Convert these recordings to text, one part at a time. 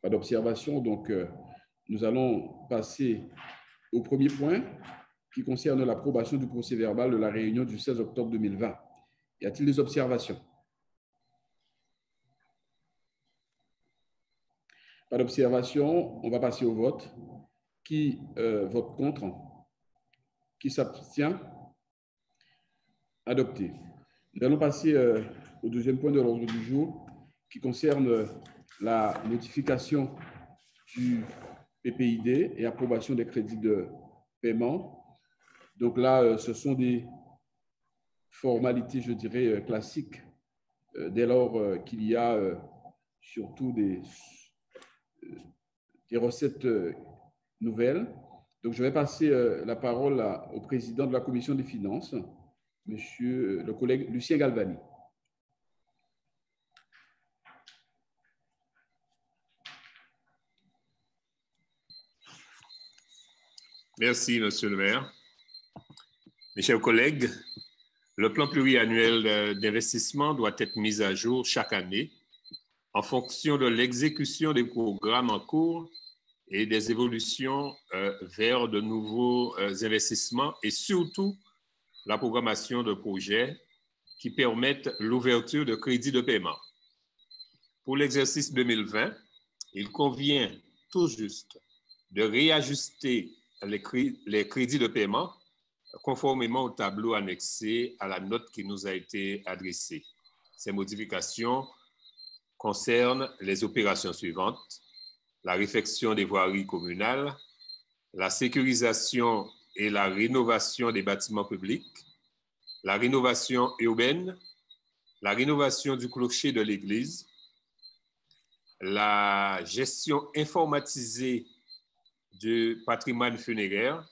Pas d'observation, donc nous allons passer au premier point qui concerne l'approbation du procès-verbal de la réunion du 16 octobre 2020. Y a-t-il des observations? Pas d'observation, on va passer au vote. Qui vote contre? Qui s'abstient? Adopté. Nous allons passer au deuxième point de l'ordre du jour qui concerne la modification du PPID et approbation des crédits de paiement. Donc là, ce sont des formalités, je dirais, classiques, dès lors qu'il y a surtout des recettes nouvelles. Donc, je vais passer la parole au président de la Commission des finances, monsieur le collègue Lucien Galvani. Merci, monsieur le maire. Mes chers collègues, le plan pluriannuel d'investissement doit être mis à jour chaque année en fonction de l'exécution des programmes en cours et des évolutions vers de nouveaux investissements et surtout la programmation de projets qui permettent l'ouverture de crédits de paiement. Pour l'exercice 2020, il convient tout juste de réajuster les crédits de paiement conformément au tableau annexé à la note qui nous a été adressée. Ces modifications concernent les opérations suivantes: la réfection des voiries communales, la sécurisation et la rénovation des bâtiments publics, la rénovation urbaine, la rénovation du clocher de l'église, la gestion informatisée du patrimoine funéraire,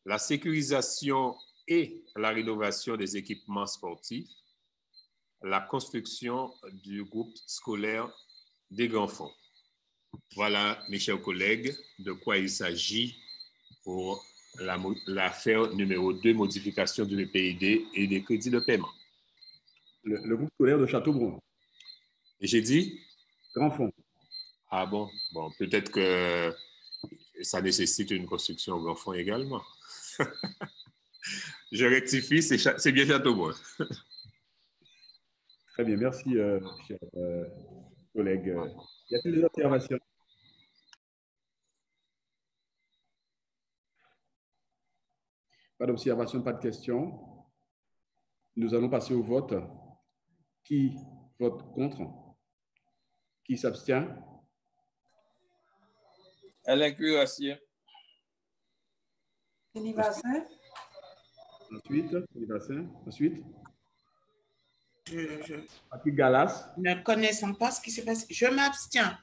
la sécurisation et la rénovation des équipements sportifs, la construction du groupe scolaire des grands fonds. Voilà, mes chers collègues, de quoi il s'agit pour l'affaire numéro 2, modification du PID et des crédits de paiement. Le groupe scolaire de Châteaubrun. Et j'ai dit? Grand fonds. Ah bon, peut-être que ça nécessite une construction au grand fonds également. Je rectifie, c'est bien Châteaubrun. Très bien, merci, cher collègue. Y a-t-il des observations? Pas d'observation, pas de questions. Nous allons passer au vote. Qui vote contre? Qui s'abstient? Alain Cuirassier. Sylvassin. Ensuite. Patrick Gallas. Ne connaissant pas ce qui s'est passé, je m'abstiens.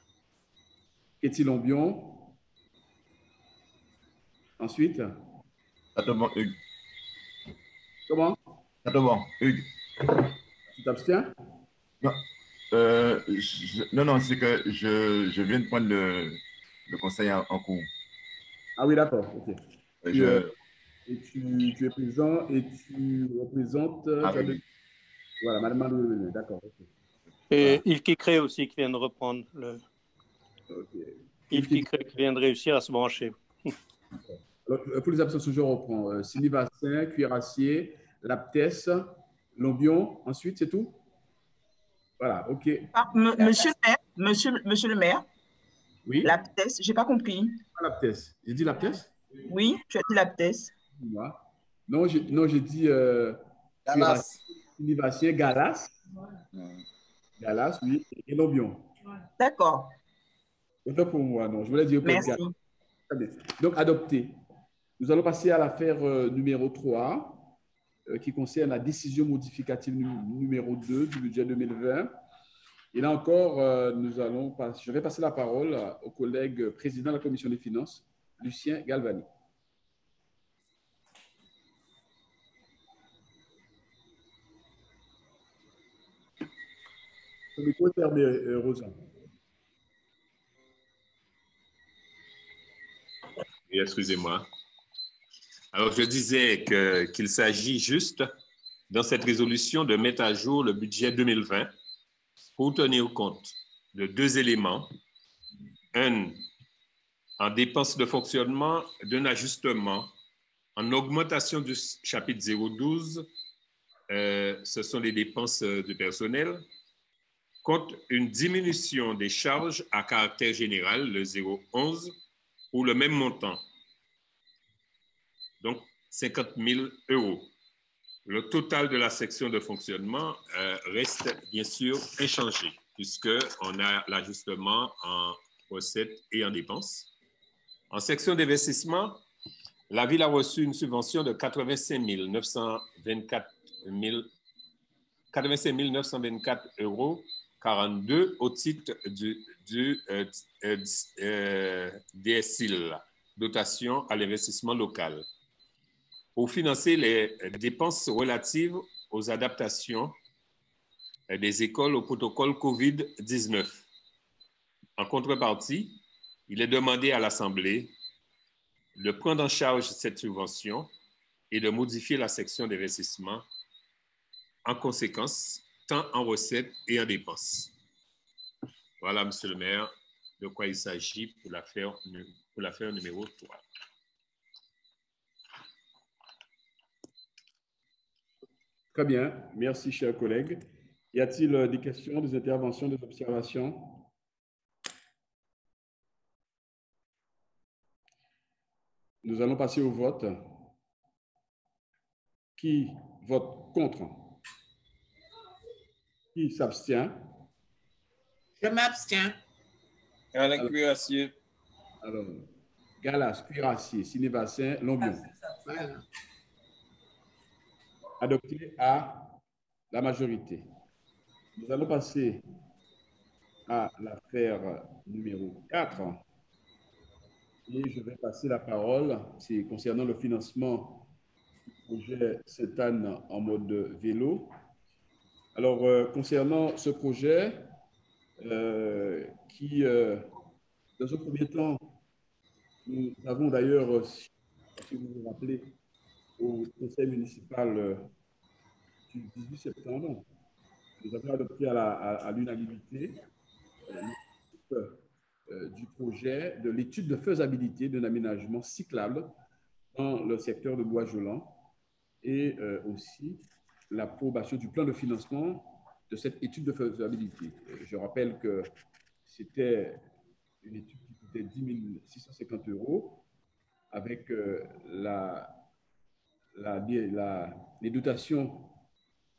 Ketty Lombion. Ensuite. Châteaubrun, Hugues. Comment? Châteaubrun, Hugues. Tu t'abstiens? Non, non, c'est que je viens de prendre le conseil en cours. Ah oui, d'accord. Ok. Tu es présent et tu représentes. Voilà, Madame Maloué, d'accord. Okay. Et voilà. Yves Kicré aussi qui vient de reprendre le. Okay. Yves Kicré qui vient de réussir à se brancher. Alors, pour les absences, je reprends. Sylvassin, Cuirassier, Laptès, Lombion. Ensuite, c'est tout? Voilà, ok. Ah, monsieur le maire. Oui. Laptès, je n'ai pas compris. Laptès. J'ai dit Laptès? Oui, tu as dit Laptès. Non, j'ai dit Galas. Sylvassin, Galas. Galas, oui, et Lombion. D'accord. Autant pour moi, non. Je voulais dire merci. Très bien. Donc, adopté. Nous allons passer à l'affaire numéro 3, qui concerne la décision modificative numéro 2 du budget 2020. Et là encore, je vais passer la parole au collègue président de la Commission des finances, Lucien Galvani. Le micro est fermé, Rosa. Excusez-moi. Alors, je disais qu'il s'agit juste, dans cette résolution, de mettre à jour le budget 2020 pour tenir compte de deux éléments. 1. En dépenses de fonctionnement, d'un ajustement en augmentation du chapitre 012, ce sont les dépenses de personnel, contre une diminution des charges à caractère général, le 011, pour le même montant. Donc, 50 000 €. Le total de la section de fonctionnement reste bien sûr inchangé, puisqu'on a l'ajustement en recettes et en dépenses. En section d'investissement, la Ville a reçu une subvention de 85 924 € 42 au titre du DSIL, dotation à l'investissement local, pour financer les dépenses relatives aux adaptations des écoles au protocole COVID-19. En contrepartie, il est demandé à l'Assemblée de prendre en charge cette subvention et de modifier la section d'investissement en conséquence, tant en recettes et en dépenses. Voilà, Monsieur le maire, de quoi il s'agit pour l'affaire numéro 3. Très bien. Merci, chers collègues. Y a-t-il des questions, des interventions, des observations? Nous allons passer au vote. Qui vote contre? Qui s'abstient? Je m'abstiens. Alain Cuirassier. Alors, Galas, Cuirassier, Sine-Bassin, Lombion. Voilà. Adopté à la majorité. Nous allons passer à l'affaire numéro 4. Et je vais passer la parole, c'est concernant le financement du projet Sainte-Anne en mode vélo. Alors, concernant ce projet, qui, dans un premier temps, nous avons d'ailleurs, si vous vous rappelez, au conseil municipal du 18 septembre, nous avons adopté à l'unanimité du projet de l'étude de faisabilité d'un aménagement cyclable dans le secteur de Bois-Jolant et aussi l'approbation du plan de financement de cette étude de faisabilité. Je rappelle que c'était une étude qui coûtait 10 650 € avec les dotations,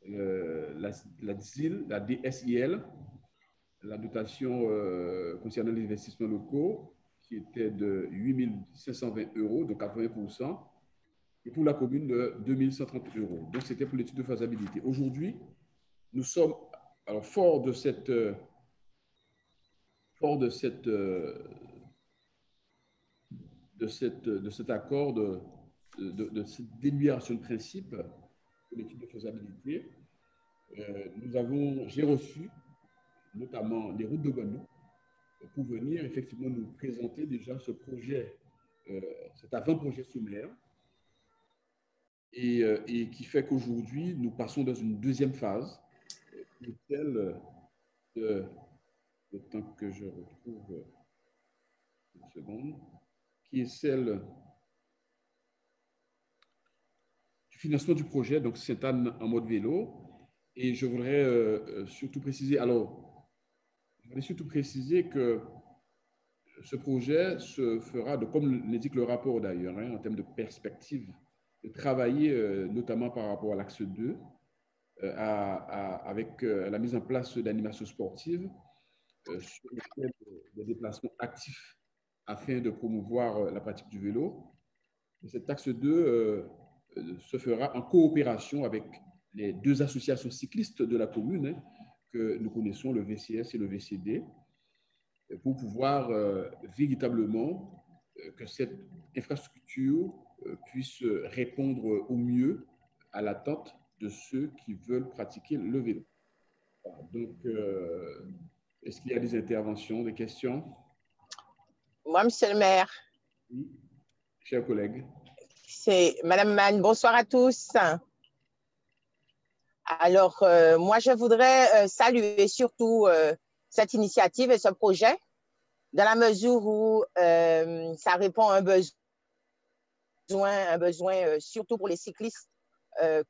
la DSIL, la dotation concernant les investissements locaux, qui était de 8 520 €, de 80%, et pour la commune de 2 130 €. Donc, c'était pour l'étude de faisabilité. Aujourd'hui, nous sommes, alors, fort de cet accord, de cette délibération de principe de l'étude de faisabilité, j'ai reçu notamment les routes de Guadeloupe pour venir effectivement nous présenter déjà ce projet, cet avant-projet sommaire, et qui fait qu'aujourd'hui, nous passons dans une deuxième phase, qui est celle de, le temps que je retrouve une seconde, qui est celle du financement du projet, donc Sainte-Anne en mode vélo. Et je voudrais surtout préciser, que ce projet se fera, comme l'indique le rapport d'ailleurs, en termes de perspective, de travailler notamment par rapport à l'axe 2, avec la mise en place d'animations sportives sur des déplacements actifs afin de promouvoir la pratique du vélo. Et cet axe 2 se fera en coopération avec les deux associations cyclistes de la commune, que nous connaissons, le VCS et le VCD, pour pouvoir véritablement que cette infrastructure puisse répondre au mieux à l'attente de ceux qui veulent pratiquer le vélo. Donc, est-ce qu'il y a des interventions, des questions? Moi, monsieur le maire. Oui, chers collègues. C'est Madame Mann. Bonsoir à tous. Alors, moi, je voudrais saluer surtout cette initiative et ce projet, dans la mesure où ça répond à un besoin surtout pour les cyclistes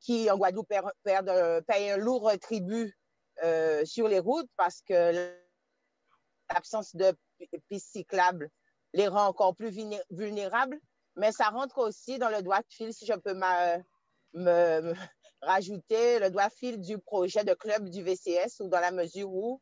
qui, en Guadeloupe, payent un lourd tribut sur les routes parce que l'absence de pistes cyclables les rend encore plus vulnérables, mais ça rentre aussi dans le doigt de fil, si je peux me rajouter, le doigt de fil du projet de club du VCS, ou dans la mesure où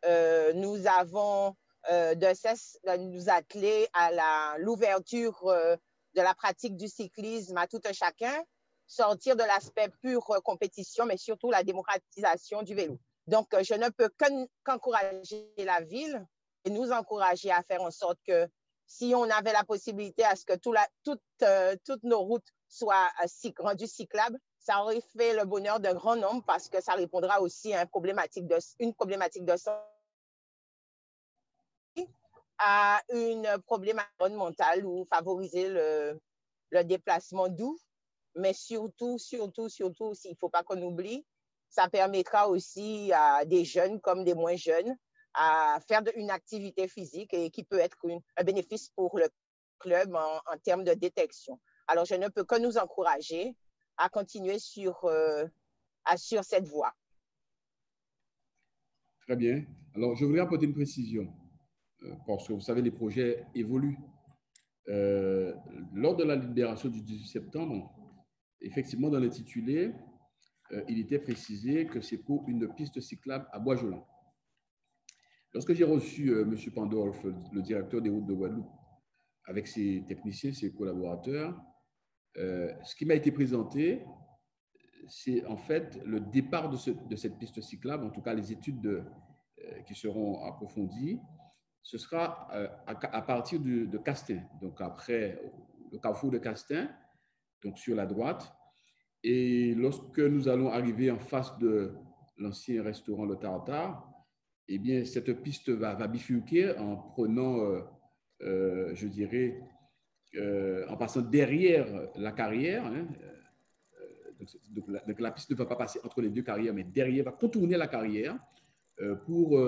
nous avons de cesse de nous atteler à l'ouverture de la pratique du cyclisme à tout un chacun, sortir de l'aspect pure compétition, mais surtout la démocratisation du vélo. Donc, je ne peux qu'encourager la ville et nous encourager à faire en sorte que si on avait la possibilité à ce que toutes nos routes soient rendues cyclables, ça aurait fait le bonheur d'un grand nombre parce que ça répondra aussi à une problématique de santé, à une problématique environnementale ou favoriser le déplacement doux. Mais surtout, s'il ne faut pas qu'on oublie, ça permettra aussi à des jeunes comme des moins jeunes à faire une activité physique et qui peut être un bénéfice pour le club en termes de détection. Alors, je ne peux que nous encourager à continuer sur cette voie. Très bien. Alors, je voudrais apporter une précision parce que vous savez, les projets évoluent. Lors de la libération du 18 septembre, effectivement, dans l'intitulé, il était précisé que c'est pour une piste cyclable à Bois-Jolant. Lorsque j'ai reçu M. Pandolf, le directeur des routes de Guadeloupe, avec ses techniciens, ses collaborateurs, ce qui m'a été présenté, c'est en fait le départ de cette piste cyclable, en tout cas les études qui seront approfondies. Ce sera à partir de Castin, donc après le carrefour de Castin, donc sur la droite. Et lorsque nous allons arriver en face de l'ancien restaurant Le Tartare, eh bien, cette piste va bifurquer en prenant, je dirais, en passant derrière la carrière. Hein, donc la piste ne va pas passer entre les deux carrières, mais derrière, va contourner la carrière pour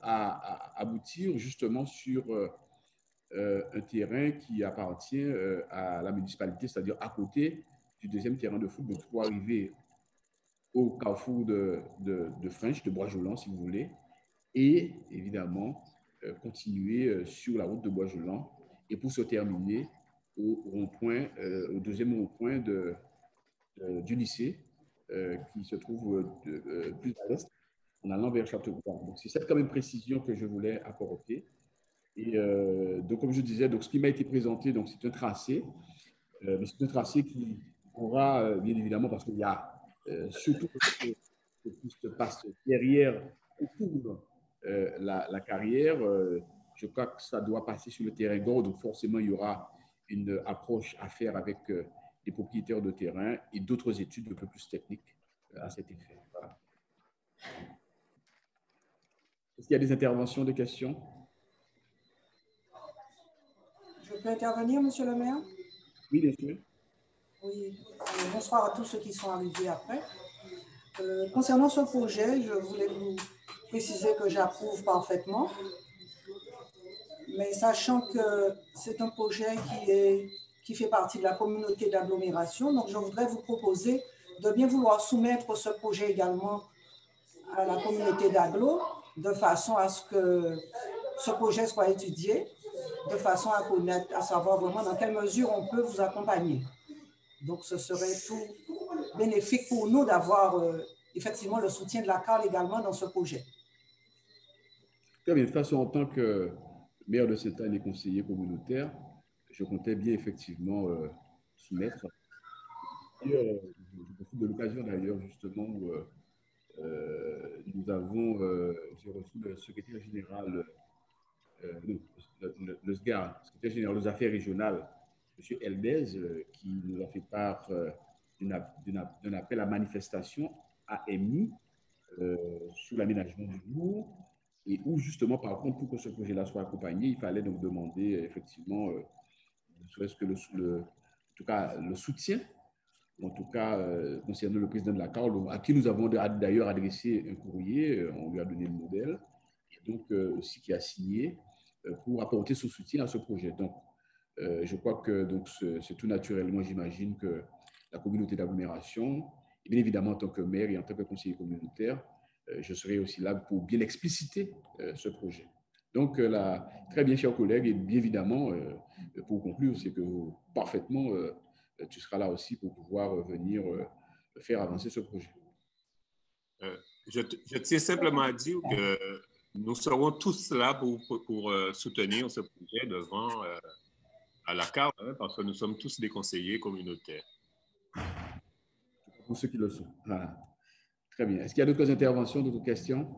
aboutir justement sur un terrain qui appartient à la municipalité, c'est-à-dire à côté du deuxième terrain de foot, donc pour arriver au carrefour de French, de Bois-Jolant, si vous voulez, et évidemment continuer sur la route de Bois-Jolant et pour se terminer au rond-point, au deuxième rond-point du lycée qui se trouve plus à l'est en allant vers Châteaubois. Donc c'est cette quand même précision que je voulais apporter. Et donc comme je disais, donc ce qui m'a été présenté, donc c'est un tracé, mais c'est un tracé qui aura bien évidemment parce qu'il y a surtout que cette piste passe derrière autour la carrière, je crois que ça doit passer sur le terrain gros, donc forcément il y aura une approche à faire avec les propriétaires de terrain et d'autres études un peu plus techniques à cet effet. Voilà. Est-ce qu'il y a des interventions, des questions? Je peux intervenir, monsieur le maire? Oui, bien sûr. Oui, bonsoir à tous ceux qui sont arrivés après. Concernant ce projet, je voulais vous préciser que j'approuve parfaitement, mais sachant que c'est un projet qui fait partie de la communauté d'agglomération, donc je voudrais vous proposer de bien vouloir soumettre ce projet également à la communauté d'agglo, de façon à ce que ce projet soit étudié, de façon à connaître, à savoir vraiment dans quelle mesure on peut vous accompagner. Donc, ce serait tout bénéfique pour nous d'avoir effectivement le soutien de la CARL également dans ce projet. Très bien. De toute façon, en tant que maire de Sainte-Anne et conseiller communautaire, je comptais bien effectivement soumettre. Je profite de l'occasion d'ailleurs justement où nous avons, j'ai reçu le secrétaire général, le SGAR, le secrétaire général des affaires régionales, M. Eldez, qui nous a fait part d'un appel à manifestation à EMI sur l'aménagement du bourg, et où justement, par contre, pour que ce projet-là soit accompagné, il fallait donc demander effectivement, ne serait-ce que en tout cas, le soutien, en tout cas concernant le président de la CARL, à qui nous avons d'ailleurs adressé un courrier, on lui a donné le modèle, et donc aussi qui a signé. pour apporter son soutien à ce projet. Donc, je crois que c'est tout naturellement, j'imagine, que la communauté d'agglomération, et bien évidemment en tant que maire et en tant que conseiller communautaire, je serai aussi là pour bien expliciter ce projet. Donc, très bien, chers collègues, et bien évidemment, pour conclure, c'est que parfaitement, tu seras là aussi pour pouvoir venir faire avancer ce projet. Je tiens simplement à dire que nous serons tous là pour soutenir ce projet devant à la carte, hein, parce que nous sommes tous des conseillers communautaires. Pour ceux qui le sont. Voilà. Très bien. Est-ce qu'il y a d'autres interventions, d'autres questions?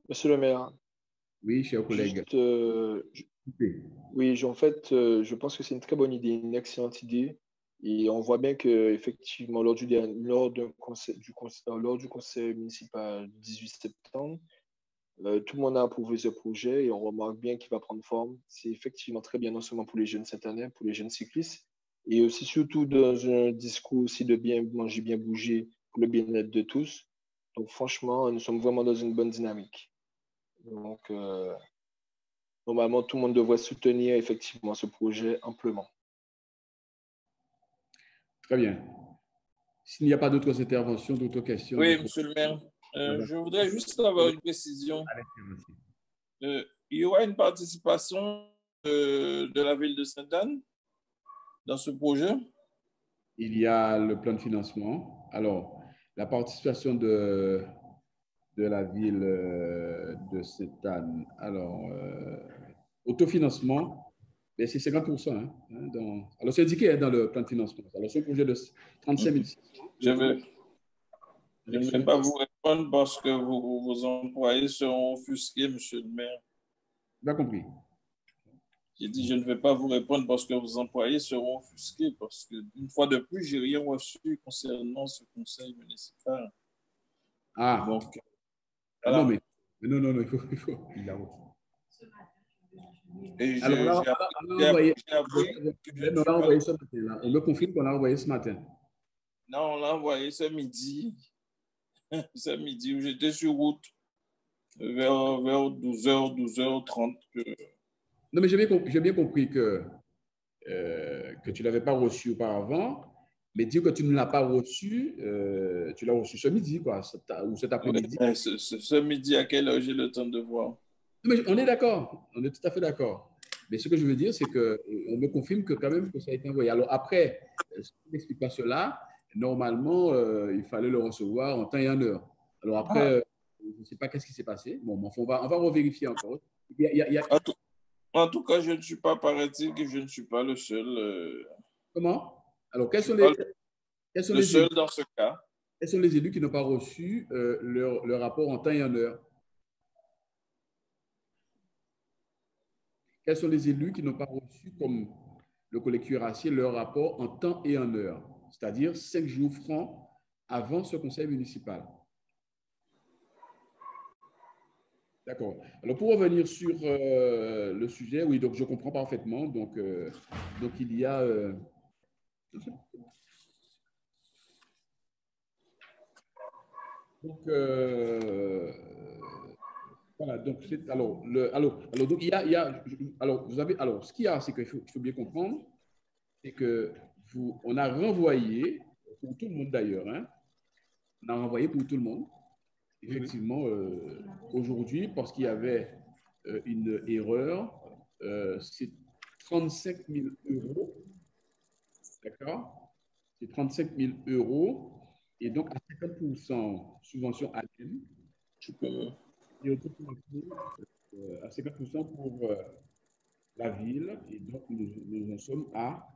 Monsieur le maire. Oui, cher collègue. Oui, en fait, je pense que c'est une très bonne idée, une excellente idée. Et on voit bien qu'effectivement, lors du conseil municipal du 18 septembre, tout le monde a approuvé ce projet et on remarque bien qu'il va prendre forme. C'est effectivement très bien, non seulement pour les jeunes cette année, pour les jeunes cyclistes, et aussi surtout dans un discours aussi de bien manger, bien bouger pour le bien-être de tous. Donc franchement, nous sommes vraiment dans une bonne dynamique. Donc, normalement, tout le monde devrait soutenir effectivement ce projet amplement. Très bien. S'il n'y a pas d'autres interventions, d'autres questions. Oui, monsieur le maire. Je voudrais juste avoir une précision. Il y aura une participation de la ville de Sainte-Anne dans ce projet? Il y a le plan de financement. Alors, la participation de la ville de Sainte-Anne. Alors, autofinancement, c'est 50%. Hein, alors, c'est indiqué dans le plan de financement. Alors, c'est un projet de 35 000. Je ne vais pas vous répondre parce que vos employés seront offusqués, monsieur le maire. Bien compris. J'ai dit, je ne vais pas vous répondre parce que vos employés seront offusqués, parce que une fois de plus, je n'ai rien reçu concernant ce conseil municipal. Ah, donc. Voilà. Non, non, il faut. Il a reçu. Et alors là, on a envoyé ce matin. On me confirme qu'on a envoyé ce matin. Non, on l'a envoyé ce midi. Ce midi où j'étais sur route vers 12h, 12h30. Non, mais j'ai bien compris que tu ne l'avais pas reçu auparavant, mais dire que tu ne l'as pas reçu, tu l'as reçu ce midi, quoi, ou cet après-midi. Ouais, ce midi, à quelle heure j'ai le temps de voir? Mais on est d'accord, on est tout à fait d'accord. Mais ce que je veux dire, c'est qu'on me confirme que quand même que ça a été envoyé. Alors après, si tu n'expliques pas cela, normalement, il fallait le recevoir en temps et en heure. Alors après, je ne sais pas qu'est-ce qui s'est passé. Bon, on va revérifier encore. En tout cas, je ne suis pas, paraît-il que je ne suis pas le seul. Comment? Alors, quels sont les seuls élus, dans ce cas? Quels sont les élus qui n'ont pas reçu leur rapport en temps et en heure? Quels sont les élus qui n'ont pas reçu, comme le collègue cuirassier, leur rapport en temps et en heure, c'est-à-dire 5 jours francs avant ce conseil municipal? D'accord. Alors, pour revenir sur le sujet, oui, donc je comprends parfaitement. Donc il y a... voilà, donc donc il y a ce qu'il y a, c'est qu'il faut bien comprendre, c'est que on a renvoyé pour tout le monde d'ailleurs, hein, on a renvoyé pour tout le monde. Effectivement, aujourd'hui, parce qu'il y avait une erreur, c'est 35 000 €. D'accord? C'est 35 000 €. Et donc, à 50% subvention ADEME, et à 50% pour la ville. Et donc, nous en sommes à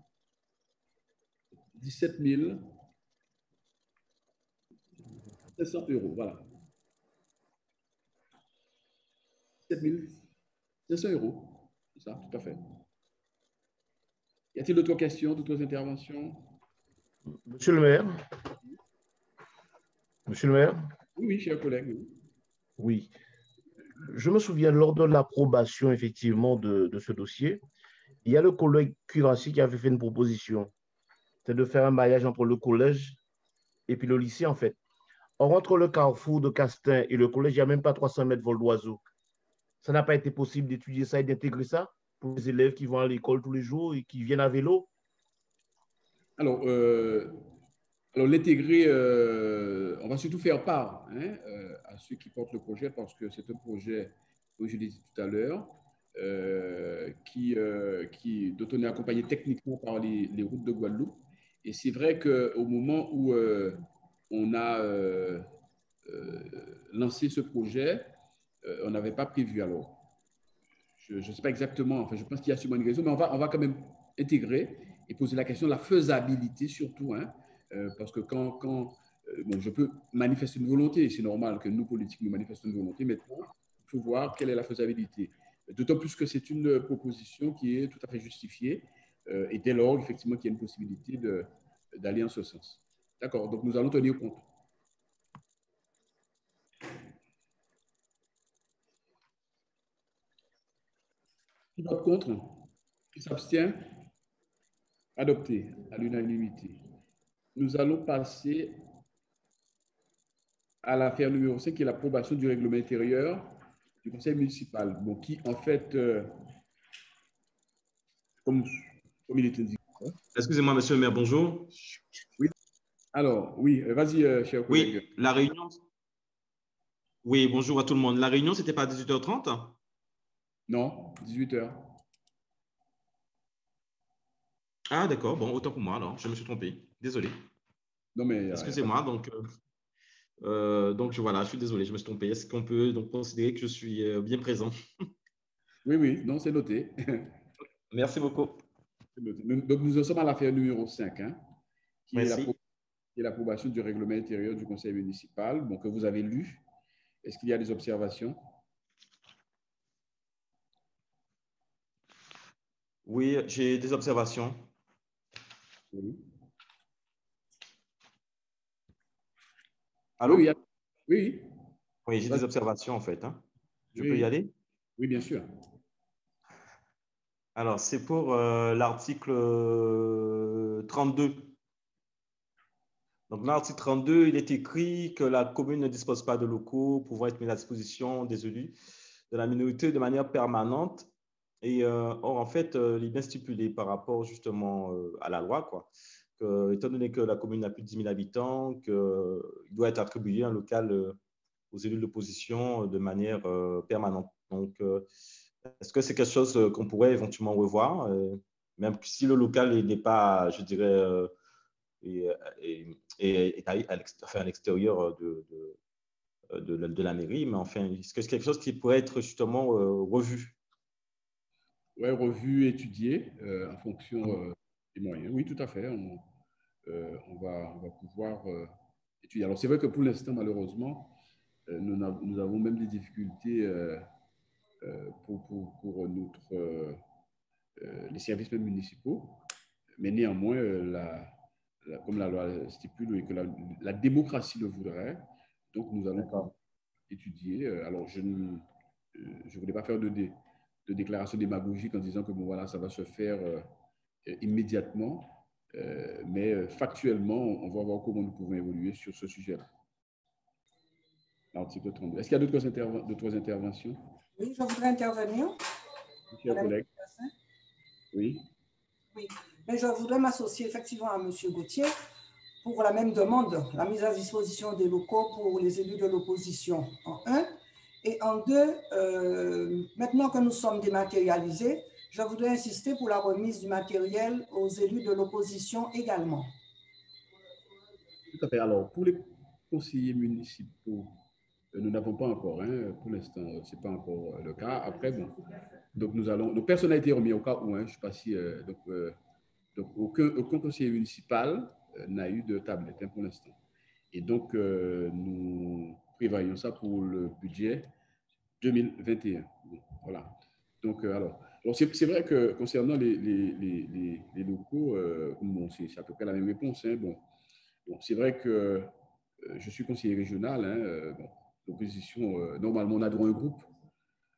17 700 €. Voilà. 17 500 €. C'est ça, tout à fait. Y a-t-il d'autres questions, d'autres interventions? Monsieur le maire. Monsieur le maire. Oui, cher collègue. Oui. Je me souviens, lors de l'approbation, effectivement, de ce dossier, il y a le collègue cuirassier qui avait fait une proposition. C'est de faire un maillage entre le collège et puis le lycée, en fait. Or, entre le carrefour de Castin et le collège, il n'y a même pas 300 mètres vol d'oiseau. ça n'a pas été possible d'étudier ça et d'intégrer ça pour les élèves qui vont à l'école tous les jours et qui viennent à vélo? Alors, l'intégrer, on va surtout faire part à ceux qui portent le projet parce que c'est un projet, comme je l'ai dit tout à l'heure, dont on est accompagné techniquement par les routes de Guadeloupe. Et c'est vrai qu'au moment où on a lancé ce projet, on n'avait pas prévu. Alors, je ne sais pas exactement, enfin, je pense qu'il y a sûrement une raison, mais on va quand même intégrer et poser la question de la faisabilité surtout, parce que bon, je peux manifester une volonté, c'est normal que nous, politiques, nous manifestons une volonté, maintenant, il faut voir quelle est la faisabilité. D'autant plus que c'est une proposition qui est tout à fait justifiée, et dès lors, effectivement, qu'il y a une possibilité d'aller en ce sens. D'accord, donc nous allons tenir compte. Qui vote contre? Qui s'abstient? Adopté à l'unanimité. Nous allons passer à l'affaire numéro 5, qui est l'approbation du règlement intérieur du conseil municipal. Bon, qui, en fait, comme il est indiqué. Excusez-moi, monsieur le maire, bonjour. Oui. Alors, oui, vas-y, cher collègue. Oui, la réunion. Oui, bonjour à tout le monde. La réunion, c'était pas à 18h30? Non, 18h. Ah, d'accord. Bon, autant pour moi, alors. Je me suis trompé. Désolé. Non, mais... Excusez-moi, donc voilà, je suis désolé, je me suis trompé. Est-ce qu'on peut donc considérer que je suis bien présent? Oui, oui, non, c'est noté. Merci beaucoup. Donc, nous en sommes à l'affaire numéro 5, qui Merci. est l'approbation du règlement intérieur du conseil municipal, bon, que vous avez lu. Est-ce qu'il y a des observations? Oui, j'ai des observations. Oui. Allô? Oui, oui. Oui, j'ai des observations, en fait. Je Oui. peux y aller? Oui, bien sûr. Alors, c'est pour l'article 32. Donc, l'article 32, il est écrit que la commune ne dispose pas de locaux pouvant être mis à disposition des élus de la minorité de manière permanente. Et or, en fait, il est bien stipulé par rapport justement à la loi, quoi, que, étant donné que la commune a plus de 10 000 habitants, qu'il doit être attribué un local aux élus de l'opposition de manière permanente. Donc, est-ce que c'est quelque chose qu'on pourrait éventuellement revoir, même si le local n'est pas, je dirais, est à l'extérieur de la mairie, mais enfin, est-ce que c'est quelque chose qui pourrait être justement revu? Oui, revu, étudié en fonction des moyens. Oui, tout à fait. On va pouvoir étudier. Alors, c'est vrai que pour l'instant, malheureusement, nous avons même des difficultés pour les services même municipaux. Mais néanmoins, comme la loi stipule et que la démocratie le voudrait, donc nous allons étudier. Alors, je ne voulais pas faire de déclaration démagogique en disant que bon, voilà, ça va se faire immédiatement, mais factuellement, on va voir comment nous pouvons évoluer sur ce sujet-là. L'article 32. Est-ce qu'il y a d'autres interventions? Oui, je voudrais intervenir. Chers collègues. Oui. Oui, mais je voudrais m'associer effectivement à M. Gauthier pour la même demande, la mise à disposition des locaux pour les élus de l'opposition, en un. Et en deux, maintenant que nous sommes dématérialisés, je voudrais insister pour la remise du matériel aux élus de l'opposition également. Tout à fait. Alors, pour les conseillers municipaux, nous n'avons pas encore, pour l'instant, ce n'est pas encore le cas. Après, bon, donc nous allons, donc personne n'a été remis au cas où, je ne sais pas si, donc aucun conseiller municipal n'a eu de tablette pour l'instant. Et donc, nous prévoyons ça pour le budget 2021. Bon, voilà. Donc, alors c'est vrai que concernant les locaux, bon, c'est à peu près la même réponse. Bon, c'est vrai que je suis conseiller régional. Bon, l'opposition, normalement, on a droit à un groupe.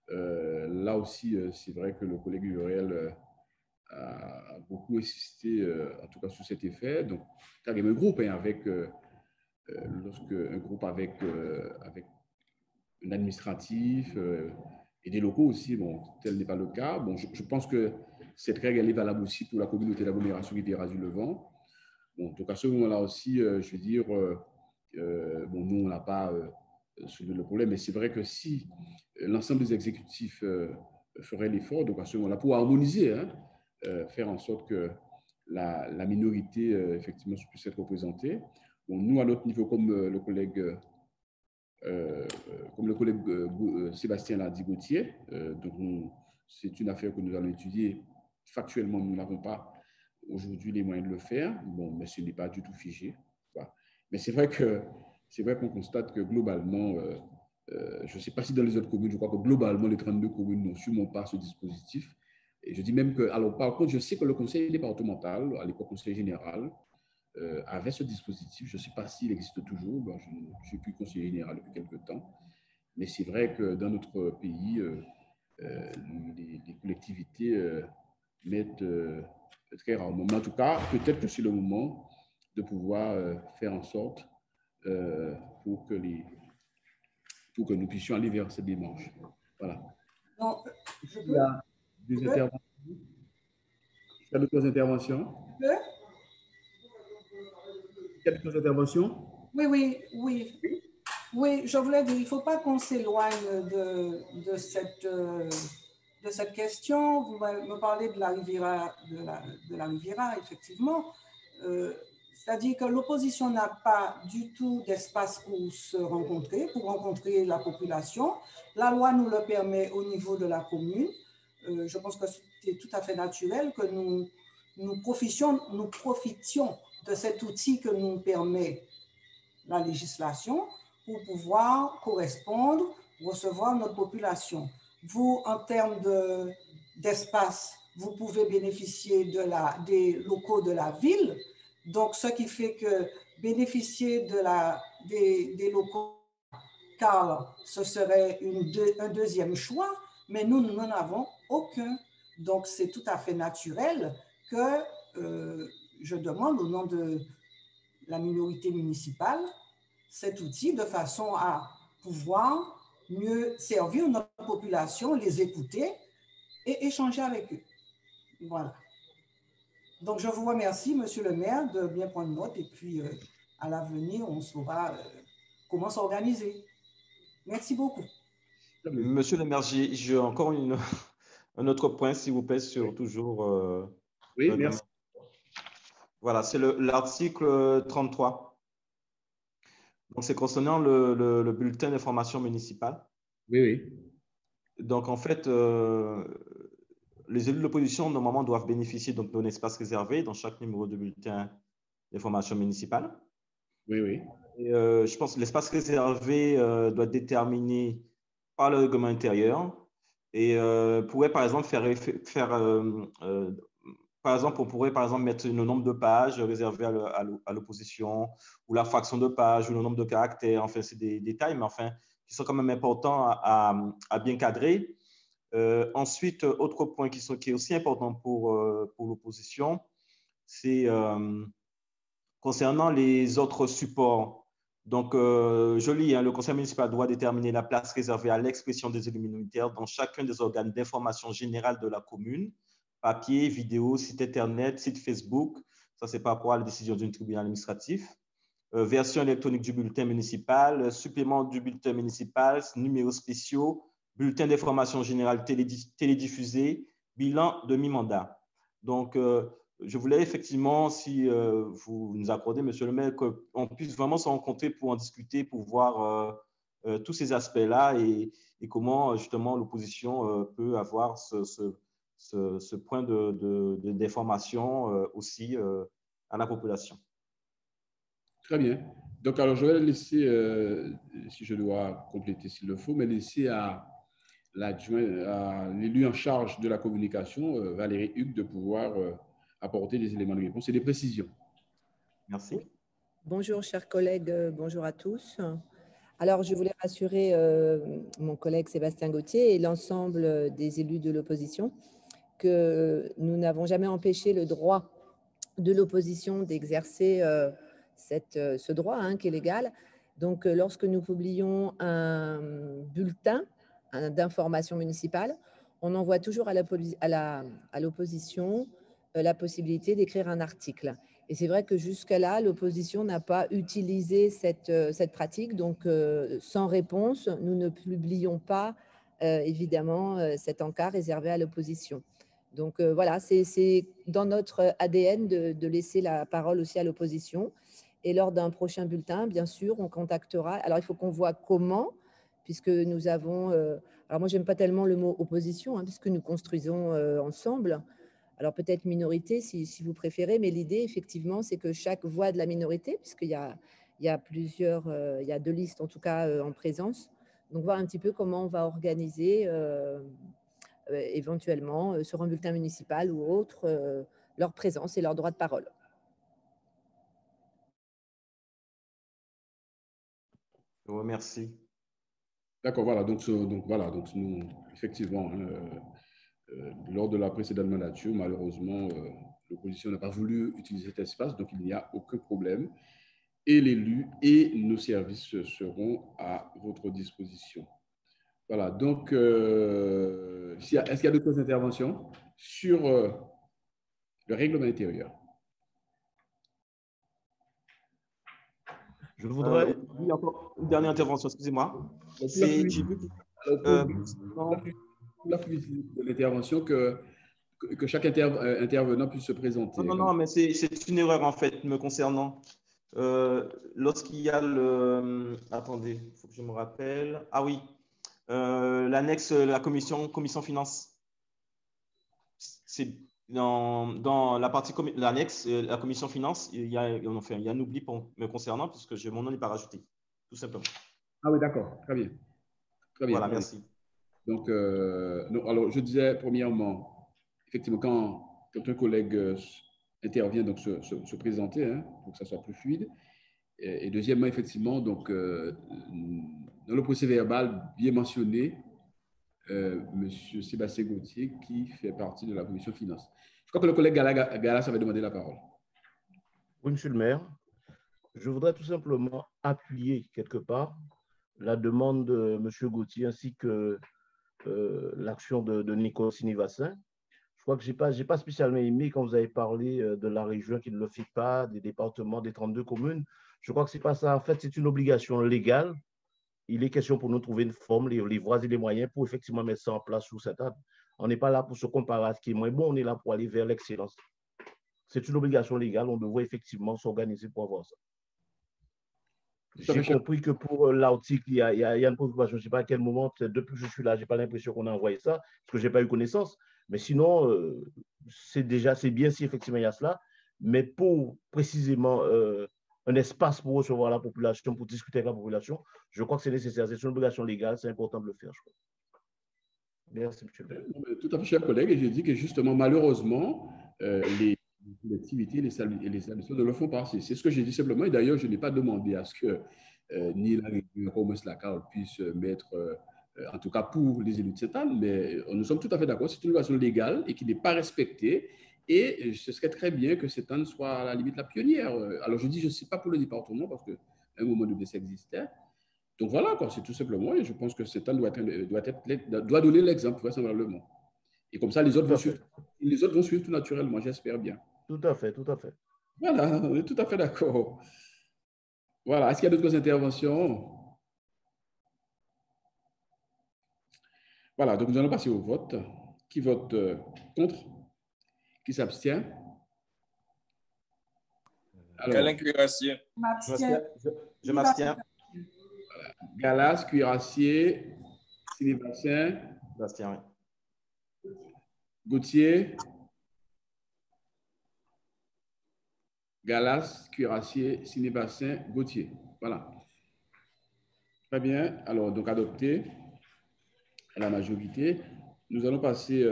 Là aussi, c'est vrai que le collègue Uriel a beaucoup insisté, en tout cas, sur cet effet. Donc, carrément un groupe, avec un groupe avec un administratif, et des locaux aussi. Bon, tel n'est pas le cas. Bon, je pense que cette règle elle est valable aussi pour la communauté d'agglomération Rivière-du-Levant. Bon, donc à ce moment-là aussi, je veux dire, bon, nous, on n'a pas soulevé le problème, mais c'est vrai que si l'ensemble des exécutifs feraient l'effort, donc à ce moment-là, pour harmoniser, hein, faire en sorte que la minorité, effectivement, puisse être représentée. Bon, nous, à notre niveau, comme le collègue Sébastien l'a dit, Gauthier, donc c'est une affaire que nous allons étudier. Factuellement, nous n'avons pas aujourd'hui les moyens de le faire, bon, mais ce n'est pas du tout figé. Voilà. Mais c'est vrai qu'on constate que globalement, je ne sais pas si dans les autres communes, je crois que globalement, les 32 communes n'ont sûrement pas ce dispositif. Et je dis même que, alors par contre, je sais que le conseil départemental, à l'époque conseil général, avait ce dispositif. Je ne sais pas s'il existe toujours. Bon, je ne suis plus conseiller général depuis quelques temps. Mais c'est vrai que dans notre pays, les collectivités mettent très rarement. Mais en tout cas, peut-être que c'est le moment de pouvoir faire en sorte pour que nous puissions aller vers cette démarche. Voilà. Non, Il y a des interventions. Il y a d'autres interventions. Il y a d'autres interventions? Oui. Oui, je voulais dire, il ne faut pas qu'on s'éloigne de cette question. Vous me parlez de la Riviera, de la Riviera, effectivement. C'est-à-dire que l'opposition n'a pas du tout d'espace pour se rencontrer, pour rencontrer la population. La loi nous le permet au niveau de la commune. Je pense que c'est tout à fait naturel que nous profitions de cet outil que nous permet la législation pour pouvoir correspondre, recevoir notre population. Vous, en termes d'espace, vous pouvez bénéficier des locaux de la ville. Donc, ce qui fait que bénéficier des locaux, car ce serait un deuxième choix, mais nous n'en avons aucun. Donc, c'est tout à fait naturel que je demande au nom de la minorité municipale cet outil de façon à pouvoir mieux servir notre population, les écouter et échanger avec eux. Voilà. Donc, je vous remercie, Monsieur le maire, de bien prendre note et puis à l'avenir, on saura comment s'organiser. Merci beaucoup. Monsieur le maire, j'ai encore un autre point, s'il vous plaît, sur toujours… oui, merci. Voilà, c'est l'article 33. Donc, c'est concernant le bulletin d'information municipale. Oui. Donc, en fait, les élus de l'opposition, normalement, doivent bénéficier d'un espace réservé dans chaque numéro de bulletin d'information municipale. Oui. Et, je pense que l'espace réservé doit être déterminé par le règlement intérieur et pourrait, par exemple, par exemple, on pourrait, par exemple, mettre le nombre de pages réservées à l'opposition ou la fraction de pages ou le nombre de caractères. Enfin, c'est des détails, mais enfin, qui sont quand même importants à bien cadrer. Ensuite, autre point qui est aussi important pour l'opposition, c'est concernant les autres supports. Donc, je lis, hein, le conseil municipal doit déterminer la place réservée à l'expression des élus minoritaires dans chacun des organes d'information générale de la commune, papier, vidéo, site internet, site Facebook. Ça, c'est par rapport à la décision d'un tribunal administratif. Version électronique du bulletin municipal, supplément du bulletin municipal, numéros spéciaux, bulletin d'information générale télédiffusé, bilan de mi-mandat. Donc, je voulais effectivement, si vous nous accordez, Monsieur le maire, qu'on puisse vraiment se rencontrer pour en discuter, pour voir tous ces aspects-là et comment justement l'opposition peut avoir ce point d'information aussi à la population. Très bien. Donc, alors, je vais laisser, si je dois compléter s'il le faut, mais laisser à l'élu en charge de la communication, Valérie Hugues, de pouvoir apporter des éléments de réponse et des précisions. Merci. Bonjour, chers collègues, bonjour à tous. Alors, je voulais rassurer mon collègue Sébastien Gauthier et l'ensemble des élus de l'opposition que nous n'avons jamais empêché le droit de l'opposition d'exercer ce droit qui est légal. Donc, lorsque nous publions un bulletin d'information municipale, on envoie toujours à l'opposition la possibilité d'écrire un article. Et c'est vrai que jusqu'à-là, l'opposition n'a pas utilisé cette pratique. Donc, sans réponse, nous ne publions pas, évidemment, cet encart réservé à l'opposition. Donc, voilà, c'est dans notre ADN de laisser la parole aussi à l'opposition. Et lors d'un prochain bulletin, bien sûr, on contactera. Alors, il faut qu'on voit comment, puisque nous avons… alors, moi, je n'aime pas tellement le mot opposition, puisque nous construisons ensemble. Alors, peut-être minorité, si vous préférez, mais l'idée, effectivement, c'est que chaque voix de la minorité, puisqu'il y a plusieurs… il y a 2 listes, en tout cas, en présence. Donc, voir un petit peu comment on va organiser éventuellement sur un bulletin municipal ou autre leur présence et leur droit de parole. Je vous remercie. D'accord, voilà. Donc nous, effectivement, lors de la précédente mandature, malheureusement, l'opposition n'a pas voulu utiliser cet espace, donc il n'y a aucun problème. Et l'élu et nos services seront à votre disposition. Voilà, donc, est-ce qu'il y a d'autres interventions sur le règlement intérieur? Je voudrais… oui, encore une dernière intervention, excusez-moi. La publicité de l'intervention, que chaque intervenant puisse se présenter. Non, mais c'est une erreur en fait me concernant. Lorsqu'il y a le… Attendez, il faut que je me rappelle. Ah oui, l'annexe, la commission finance. C'est dans la partie l'annexe, la commission finance, il y a un oubli me concernant puisque mon nom n'est pas rajouté, tout simplement. Ah oui, d'accord, très bien. Très bien. Voilà, merci. Donc, alors, je disais premièrement, effectivement, quand un collègue intervient, donc se présenter, pour que ça soit plus fluide. Et deuxièmement, effectivement, donc, dans le procès verbal, bien mentionné, M. Sébastien Gauthier, qui fait partie de la commission finance. Je crois que le collègue Galas avait demandé la parole. Oui, monsieur le maire. Je voudrais tout simplement appuyer quelque part la demande de M. Gauthier ainsi que l'action de Nicole Sinivassin. Je crois que je n'ai pas spécialement aimé quand vous avez parlé de la région qui ne le fait pas, des départements, des 32 communes. Je crois que ce n'est pas ça. En fait, c'est une obligation légale. Il est question pour nous de trouver une forme, les voies et les moyens pour effectivement mettre ça en place sous cette table. On n'est pas là pour se comparer à ce qui est moins bon, on est là pour aller vers l'excellence. C'est une obligation légale, on devrait effectivement s'organiser pour avoir ça. J'ai compris que pour l'article, il y a une préoccupation. Je ne sais pas à quel moment, depuis que je suis là, je n'ai pas l'impression qu'on a envoyé ça, parce que je n'ai pas eu connaissance. Mais sinon, c'est bien si effectivement il y a cela. Mais pour précisément un espace pour recevoir la population, pour discuter avec la population, je crois que c'est nécessaire. C'est une obligation légale, c'est important de le faire, je crois. Merci, monsieur le maire. Tout à fait, cher collègue. Et j'ai dit que justement, malheureusement, les collectivités et les établissements ne le font pas. C'est ce que j'ai dit simplement. Et d'ailleurs, je n'ai pas demandé à ce que ni la région comme la CAR puisse mettre, en tout cas pour les élus de cette année, mais nous sommes tout à fait d'accord. C'est une obligation légale et qui n'est pas respectée. Et ce serait très bien que cette année soit à la limite la pionnière. Alors, je dis, je ne sais pas pour le département parce qu'à un moment donné, ça existait. Donc voilà, c'est tout simplement. Et je pense que cette année doit donner l'exemple, vraisemblablement. Et comme ça, les autres vont suivre tout naturellement, j'espère bien. Tout à fait, tout à fait. Voilà, on est tout à fait d'accord. Voilà, est-ce qu'il y a d'autres interventions? Voilà, donc nous allons passer au vote. Qui vote contre? Qui s'abstient? Alain Cuirassier. Je m'abstiens. Voilà. Galas, Cuirassier, Sinivassin. Bastien, oui. Gauthier. Galas, Cuirassier, Sinivassin, Gauthier. Voilà. Très bien. Alors, donc adopté à la majorité. Nous allons passer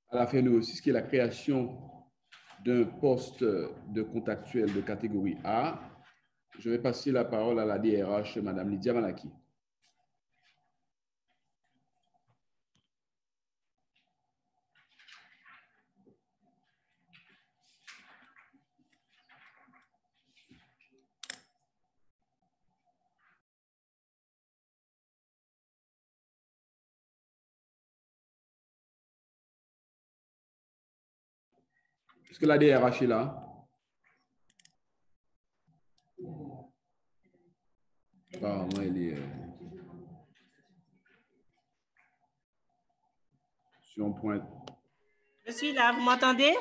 à la fin numéro 6, qui est la création d'un poste de contractuel de catégorie A. Je vais passer la parole à la DRH, Mme Lydia Malaki. Est-ce que la DRH est là? Apparemment, elle est sur un point. Je suis là, vous m'entendez?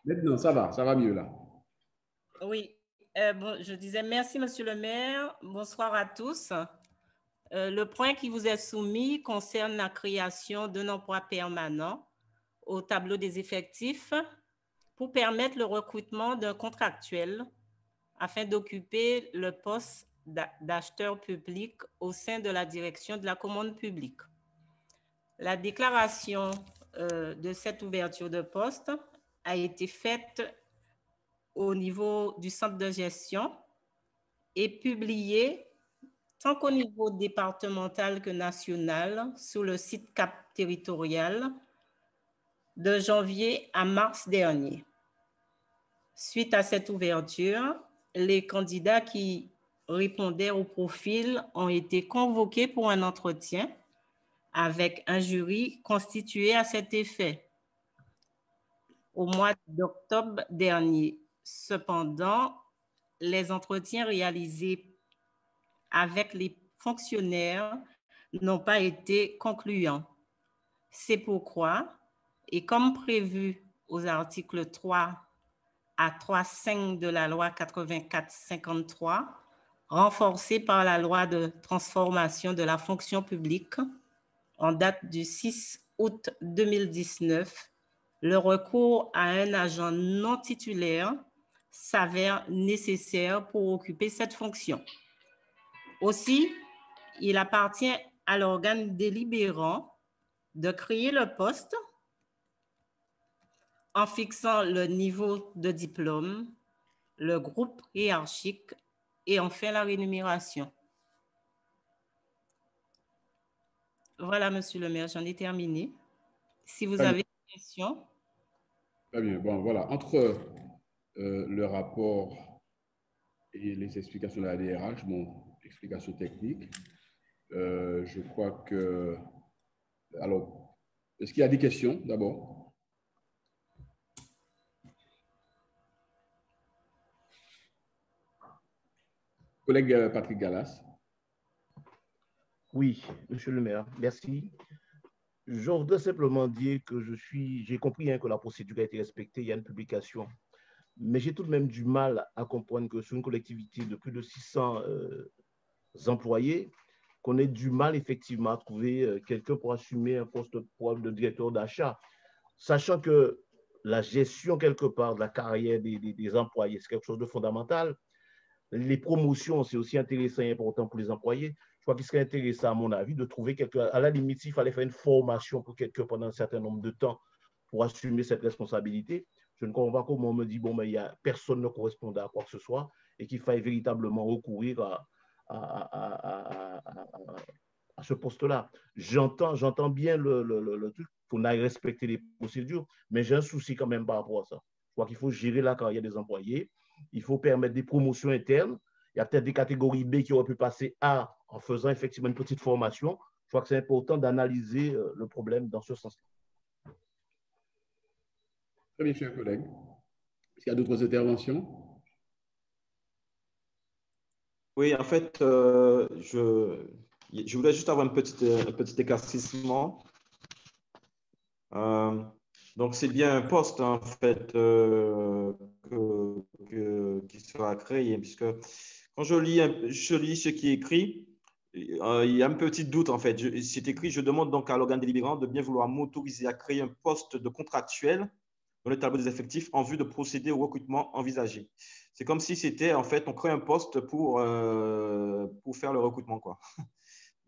Maintenant, ça va mieux là. Oui. Bon, je disais merci, Monsieur le maire. Bonsoir à tous. Le point qui vous est soumis concerne la création d'un emploi permanent au tableau des effectifs pour permettre le recrutement d'un contractuel afin d'occuper le poste d'acheteur public au sein de la direction de la commande publique. La déclaration de cette ouverture de poste a été faite au niveau du centre de gestion et publiée tant qu'au niveau départemental que national sur le site CAP territorial de janvier à mars dernier. Suite à cette ouverture, les candidats qui répondaient au profil ont été convoqués pour un entretien avec un jury constitué à cet effet au mois d'octobre dernier. Cependant, les entretiens réalisés avec les fonctionnaires n'ont pas été concluants. C'est pourquoi, et comme prévu aux articles 3 à 3.5 de la loi 84-53, renforcée par la loi de transformation de la fonction publique en date du 6 août 2019, le recours à un agent non titulaire s'avère nécessaire pour occuper cette fonction. Aussi, il appartient à l'organe délibérant de créer le poste en fixant le niveau de diplôme, le groupe hiérarchique et enfin la rémunération. Voilà, Monsieur le maire, j'en ai terminé. Si vous avez des questions. Très bien. Bon, voilà. Entre le rapport et les explications de la DRH, bon, explications techniques, je crois que... Alors, est-ce qu'il y a des questions d'abord? Collègue Patrick Gallas. Oui, monsieur le maire, merci. Je voudrais simplement dire que j'ai compris que la procédure a été respectée, il y a une publication, mais j'ai tout de même du mal à comprendre que sur une collectivité de plus de 600 employés, qu'on ait du mal effectivement à trouver quelqu'un pour assumer un poste de directeur d'achat, sachant que la gestion quelque part de la carrière des employés, c'est quelque chose de fondamental. Les promotions, c'est aussi intéressant et important pour les employés. Je crois qu'il serait intéressant, à mon avis, de trouver quelqu'un. À la limite, s'il fallait faire une formation pour quelqu'un pendant un certain nombre de temps pour assumer cette responsabilité, je ne comprends pas comment on me dit, bon, mais personne ne correspondait à quoi que ce soit et qu'il faille véritablement recourir à ce poste-là. J'entends bien le truc, qu'on aille respecter les procédures, mais j'ai un souci quand même par rapport à ça. Je crois qu'il faut gérer la carrière des employés, il faut permettre des promotions internes. Il y a peut-être des catégories B qui auraient pu passer A en faisant effectivement une petite formation. Je crois que c'est important d'analyser le problème dans ce sens-là. Très bien, chers collègues. Est-ce qu'il y a d'autres interventions? Oui, en fait, je voulais juste avoir un petit éclaircissement. Donc, c'est bien un poste, en fait, qui sera créé, puisque quand je lis ce qui est écrit, il y a un petit doute, en fait. C'est écrit, je demande donc à l'organe délibérant de bien vouloir m'autoriser à créer un poste de contractuel dans le tableau des effectifs en vue de procéder au recrutement envisagé. C'est comme si c'était, en fait, on crée un poste pour faire le recrutement, quoi.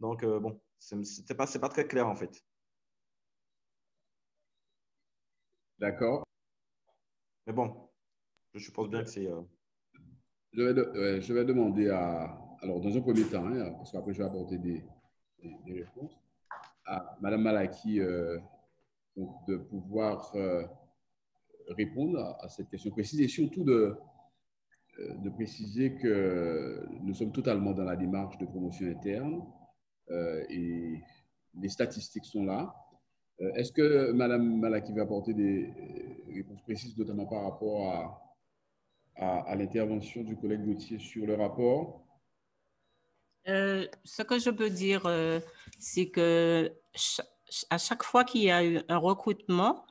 Donc, bon, c'est pas très clair, en fait. D'accord. Mais bon, je suppose bien que c'est... Je vais demander alors dans un premier temps, parce qu'après je vais apporter des réponses, à Mme Malaki donc de pouvoir répondre à cette question précise et surtout de préciser que nous sommes totalement dans la démarche de promotion interne et les statistiques sont là. Est-ce que Mme Malaki va apporter des je précise notamment par rapport à l'intervention du collègue Gauthier sur le rapport. Ce que je peux dire, c'est que à chaque fois qu'il y a eu un recrutement,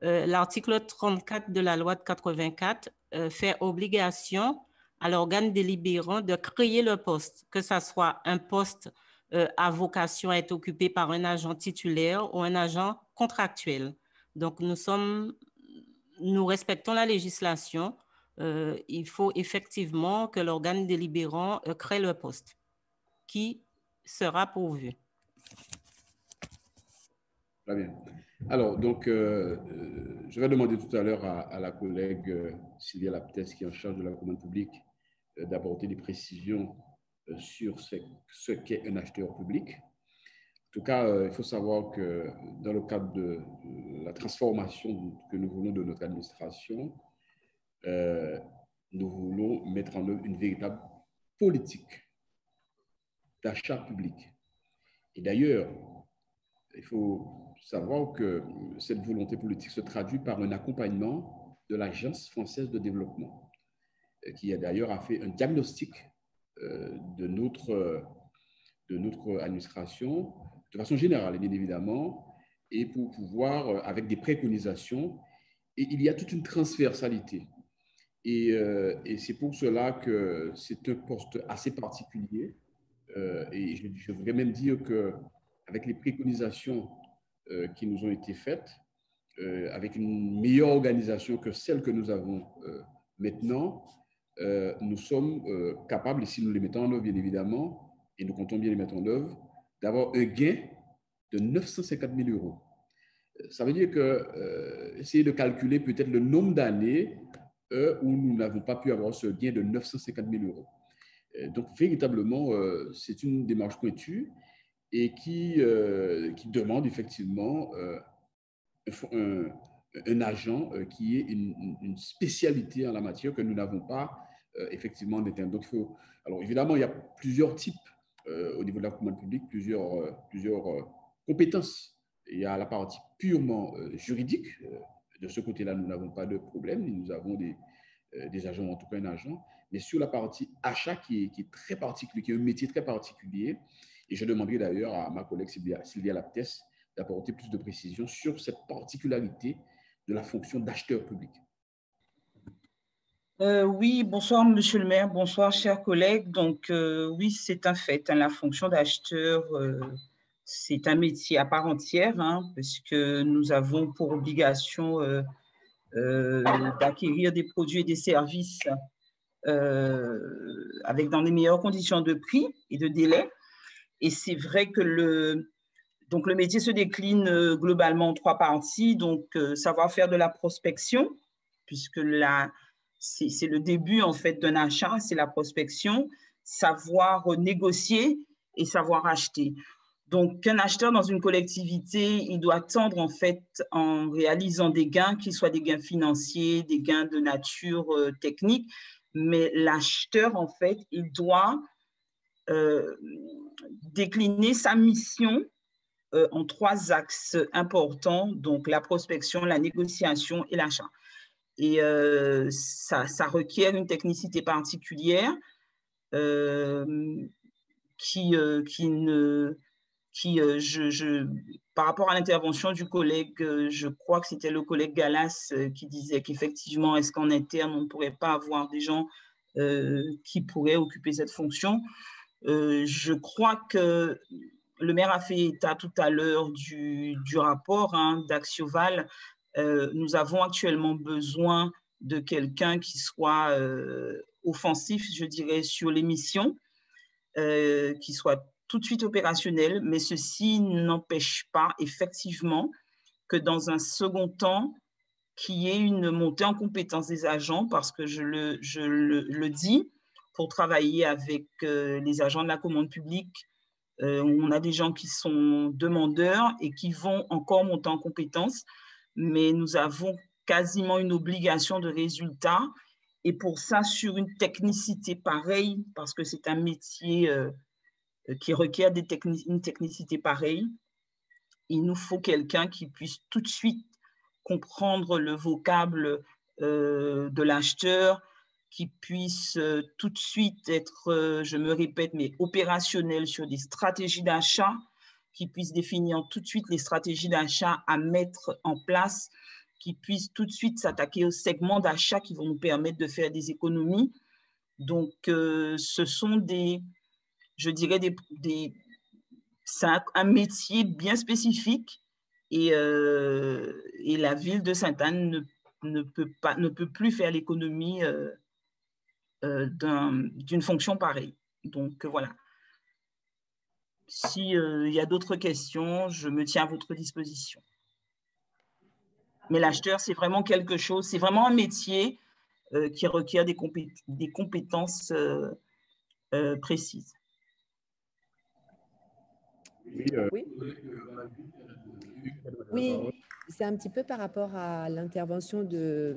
l'article 34 de la loi de 84 fait obligation à l'organe délibérant de créer le poste, que ce soit un poste à vocation à être occupé par un agent titulaire ou un agent contractuel. Donc, nous respectons la législation. Il faut effectivement que l'organe délibérant crée le poste qui sera pourvu. Très bien. Alors, donc, je vais demander tout à l'heure à la collègue Sylvia Laptès, qui est en charge de la commande publique, d'apporter des précisions sur ce qu'est un acheteur public. En tout cas, il faut savoir que dans le cadre de la transformation que nous voulons de notre administration, nous voulons mettre en œuvre une véritable politique d'achat public. Et d'ailleurs, il faut savoir que cette volonté politique se traduit par un accompagnement de l'Agence française de développement, qui a d'ailleurs fait un diagnostic de notre administration, de façon générale, bien évidemment, et pour pouvoir, avec des préconisations, et il y a toute une transversalité. Et c'est pour cela que c'est un poste assez particulier. Et je voudrais même dire qu'avec les préconisations qui nous ont été faites, avec une meilleure organisation que celle que nous avons maintenant, nous sommes capables, et si nous les mettons en œuvre, bien évidemment, et nous comptons bien les mettre en œuvre, d'avoir un gain de 950 000 euros. Ça veut dire que, essayer de calculer peut-être le nombre d'années où nous n'avons pas pu avoir ce gain de 950 000 euros. Donc, véritablement, c'est une démarche pointue et qui demande effectivement un agent qui ait une spécialité en la matière que nous n'avons pas effectivement en interne. Donc, alors, évidemment, il y a plusieurs types au niveau de la commande publique, plusieurs compétences. Il y a la partie purement juridique. De ce côté-là, nous n'avons pas de problème. Nous avons des agents, en tout cas un agent. Mais sur la partie achat qui est très particulier, qui est un métier très particulier, et je demanderai d'ailleurs à ma collègue Sylvia Laptès d'apporter plus de précisions sur cette particularité de la fonction d'acheteur public. Oui, bonsoir Monsieur le maire, bonsoir chers collègues. Donc oui, c'est un fait, hein, la fonction d'acheteur, c'est un métier à part entière, hein, parce que nous avons pour obligation d'acquérir des produits et des services avec dans les meilleures conditions de prix et de délai. Et c'est vrai que le métier se décline globalement en trois parties. Donc, savoir faire de la prospection, puisque c'est le début en fait d'un achat, c'est la prospection, savoir négocier et savoir acheter. Donc, qu'un acheteur dans une collectivité, il doit tendre en fait en réalisant des gains, qu'ils soient des gains financiers, des gains de nature technique, mais l'acheteur en fait, il doit décliner sa mission en trois axes importants, donc la prospection, la négociation et l'achat. Et ça requiert une technicité particulière par rapport à l'intervention du collègue, je crois que c'était le collègue Gallas qui disait qu'effectivement, est-ce qu'en interne, on ne pourrait pas avoir des gens qui pourraient occuper cette fonction. Je crois que le maire a fait état tout à l'heure du rapport d'Axioval. Nous avons actuellement besoin de quelqu'un qui soit offensif, je dirais, sur les missions, qui soit tout de suite opérationnel, mais ceci n'empêche pas effectivement que dans un second temps, qu'il y ait une montée en compétence des agents, parce que je le dis, pour travailler avec les agents de la commande publique, on a des gens qui sont demandeurs et qui vont encore monter en compétence, mais nous avons quasiment une obligation de résultat. Et pour ça, sur une technicité pareille, parce que c'est un métier qui requiert une technicité pareille, il nous faut quelqu'un qui puisse tout de suite comprendre le vocable de l'acheteur, qui puisse tout de suite être, je me répète, mais opérationnel sur des stratégies d'achat, qui puisse définir tout de suite les stratégies d'achat à mettre en place, qui puisse tout de suite s'attaquer aux segments d'achat qui vont nous permettre de faire des économies. Donc, ce sont je dirais, c'est un métier bien spécifique et la ville de Sainte-Anne ne peut plus faire l'économie d'une fonction pareille. Donc, voilà. S'il y a d'autres questions, je me tiens à votre disposition. Mais l'acheteur, c'est vraiment quelque chose, c'est vraiment un métier qui requiert des compétences précises. Oui, c'est un petit peu par rapport à l'intervention de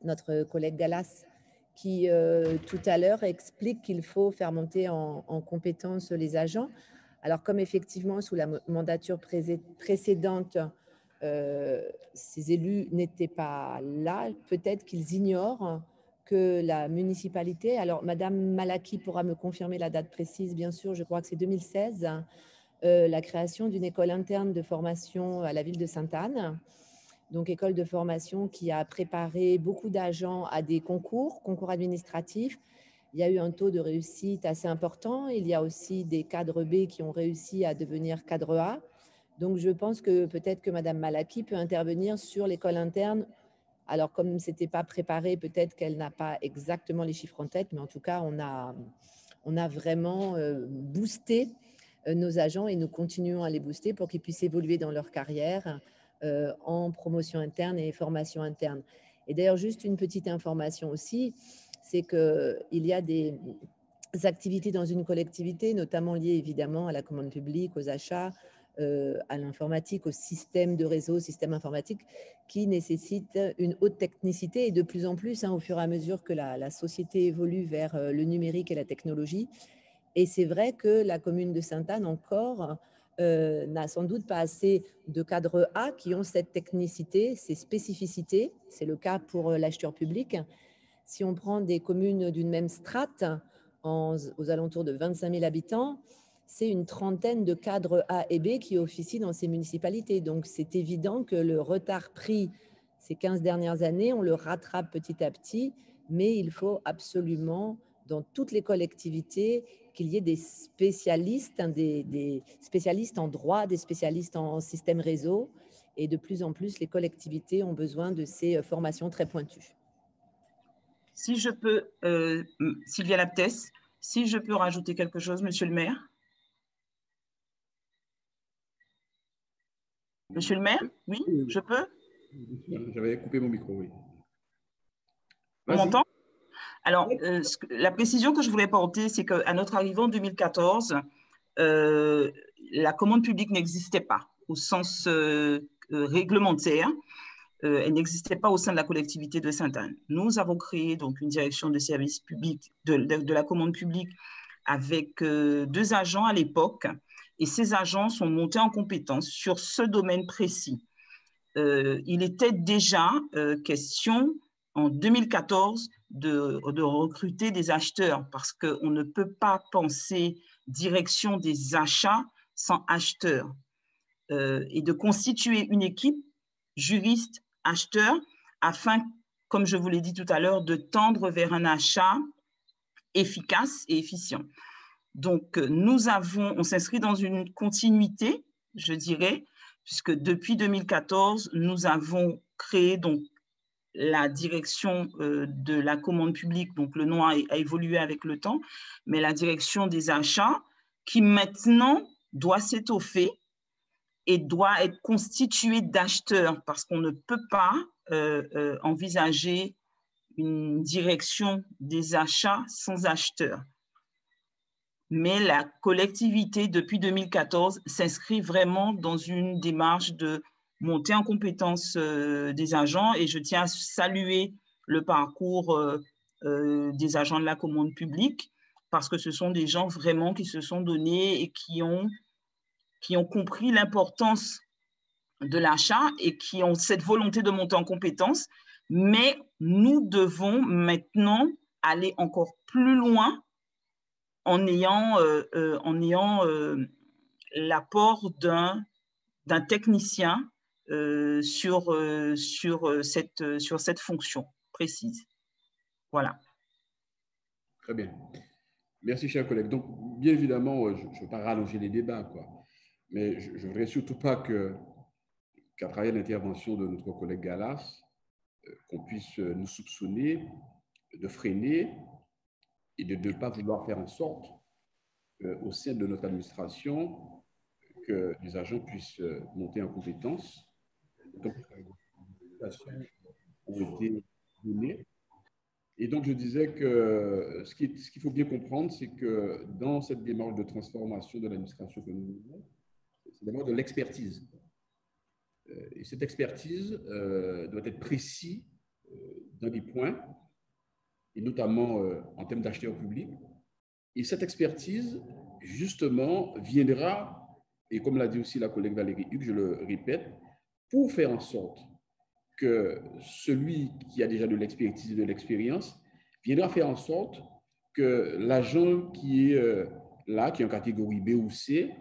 notre collègue Gallas qui, tout à l'heure, explique qu'il faut faire monter en compétence les agents. Alors, comme effectivement, sous la mandature précédente, ces élus n'étaient pas là, peut-être qu'ils ignorent que la municipalité, alors Madame Malaki pourra me confirmer la date précise, bien sûr, je crois que c'est 2016, la création d'une école interne de formation à la ville de Sainte-Anne, donc école de formation qui a préparé beaucoup d'agents à des concours administratifs. Il y a eu un taux de réussite assez important. Il y a aussi des cadres B qui ont réussi à devenir cadre A. Donc, je pense que peut-être que Madame Malaki peut intervenir sur l'école interne. Alors, comme ce n'était pas préparé, peut-être qu'elle n'a pas exactement les chiffres en tête, mais en tout cas, on a vraiment boosté nos agents et nous continuons à les booster pour qu'ils puissent évoluer dans leur carrière en promotion interne et formation interne. Et d'ailleurs, juste une petite information aussi, c'est qu'il y a des activités dans une collectivité, notamment liées évidemment à la commande publique, aux achats, à l'informatique, au système de réseau, système informatique, qui nécessitent une haute technicité et de plus en plus, au fur et à mesure que la société évolue vers le numérique et la technologie. Et c'est vrai que la commune de Sainte-Anne encore n'a sans doute pas assez de cadres A qui ont cette technicité, ces spécificités. C'est le cas pour l'acheteur public. Si on prend des communes d'une même strate, aux alentours de 25 000 habitants, c'est une trentaine de cadres A et B qui officient dans ces municipalités. Donc, c'est évident que le retard pris ces 15 dernières années, on le rattrape petit à petit, mais il faut absolument, dans toutes les collectivités, qu'il y ait des spécialistes, des spécialistes en droit, des spécialistes en système réseau. Et de plus en plus, les collectivités ont besoin de ces formations très pointues. Si je peux, Sylvia Laptès, si je peux rajouter quelque chose, Monsieur le maire. Monsieur le maire, oui, je peux? J'avais coupé mon micro, oui. On m'entend? Alors, la précision que je voulais porter, c'est qu'à notre arrivée en 2014, la commande publique n'existait pas au sens réglementaire. Elle n'existait pas au sein de la collectivité de Sainte-Anne. Nous avons créé donc une direction de service public, de la commande publique avec 2 agents à l'époque. Et ces agents sont montés en compétence sur ce domaine précis. Il était déjà question en 2014 de recruter des acheteurs parce qu'on ne peut pas penser direction des achats sans acheteurs et de constituer une équipe juriste acheteur afin, comme je vous l'ai dit tout à l'heure, de tendre vers un achat efficace et efficient. Donc, on s'inscrit dans une continuité, je dirais, puisque depuis 2014, nous avons créé donc la direction de la commande publique, donc le nom a évolué avec le temps, mais la direction des achats qui maintenant doit s'étoffer et doit être constituée d'acheteurs parce qu'on ne peut pas envisager une direction des achats sans acheteurs. Mais la collectivité, depuis 2014, s'inscrit vraiment dans une démarche de montée en compétence des agents et je tiens à saluer le parcours des agents de la commande publique parce que ce sont des gens vraiment qui se sont donnés et qui ont compris l'importance de l'achat et qui ont cette volonté de monter en compétences, mais nous devons maintenant aller encore plus loin en ayant l'apport d'un technicien sur cette fonction précise. Voilà. Très bien. Merci, chers collègues. Donc, bien évidemment, je ne veux pas rallonger les débats, quoi. Mais je ne voudrais surtout pas qu'à travers l'intervention de notre collègue Gallas, qu'on puisse nous soupçonner de freiner et de ne pas vouloir faire en sorte au sein de notre administration que les agents puissent monter en compétence. Donc, les recommandations ont été données. Et donc, je disais que ce qu'il faut bien comprendre, c'est que dans cette démarche de transformation de l'administration que nous menons, c'est d'abord de l'expertise. Et cette expertise doit être précise dans des points, et notamment en termes d'acheteurs publics. Et cette expertise, justement, viendra, et comme l'a dit aussi la collègue Valérie Hugues, je le répète, pour faire en sorte que celui qui a déjà de l'expertise et de l'expérience viendra faire en sorte que l'agent qui est là, qui est en catégorie B ou C,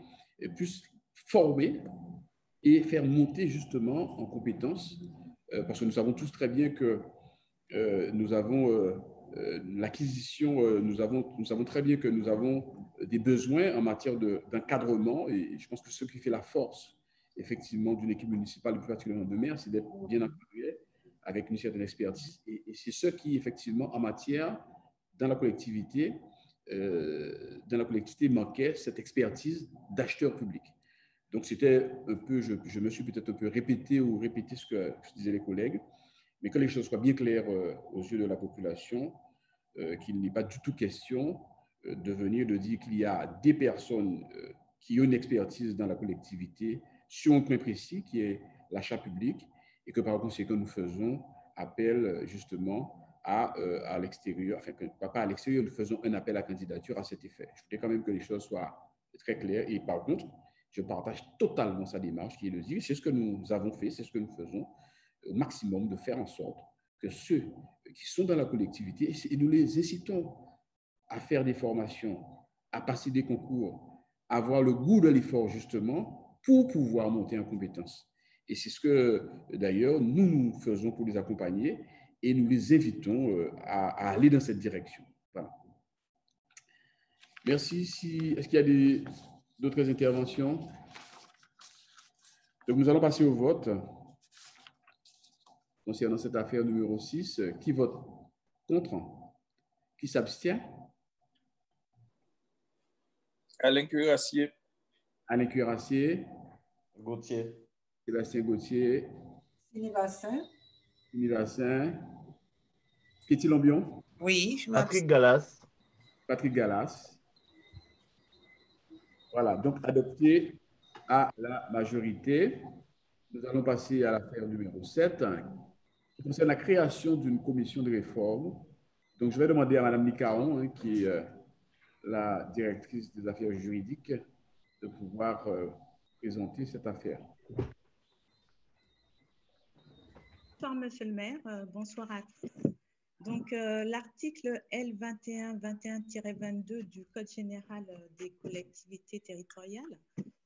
puisse former et faire monter justement en compétences, parce que nous savons tous très bien que nous avons l'acquisition, nous savons très bien que nous avons des besoins en matière d'encadrement, et je pense que ce qui fait la force effectivement d'une équipe municipale, plus particulièrement de maire, c'est d'être bien encadré avec une certaine expertise, et c'est ce qui effectivement en matière dans la collectivité manquait, cette expertise d'acheteur public. Donc c'était un peu, je me suis peut-être un peu répété ce que disaient les collègues, mais que les choses soient bien claires aux yeux de la population, qu'il n'est pas du tout question de venir de dire qu'il y a des personnes qui ont une expertise dans la collectivité sur un point précis qui est l'achat public, et que par conséquent nous faisons appel justement à l'extérieur, enfin pas à l'extérieur, nous faisons un appel à candidature à cet effet. Je voudrais quand même que les choses soient très claires, et par contre, je partage totalement sa démarche qui est de dire, c'est ce que nous avons fait, c'est ce que nous faisons au maximum, de faire en sorte que ceux qui sont dans la collectivité, et nous les incitons à faire des formations, à passer des concours, à avoir le goût de l'effort justement pour pouvoir monter en compétences. Et c'est ce que d'ailleurs nous faisons pour les accompagner, et nous les invitons à aller dans cette direction. Voilà. Merci. Est-ce qu'il y a d'autres interventions? Donc nous allons passer au vote concernant cette affaire numéro 6. Qui vote contre? Qui s'abstient? Alain Cuirassier. Alain Cuirassier. Gauthier. Sébastien Gauthier. Sylvassin. Sylvassin. Kitty Lambion. Oui, je Patrick Gallas. Patrick Gallas. Voilà, donc adopté à la majorité. Nous allons passer à l'affaire numéro 7, qui concerne la création d'une commission de réforme. Donc, je vais demander à Mme Nicaron, qui est la directrice des affaires juridiques, de pouvoir présenter cette affaire. Bonsoir, Monsieur le maire. Bonsoir à tous. Donc, l'article L2121-22 du Code général des collectivités territoriales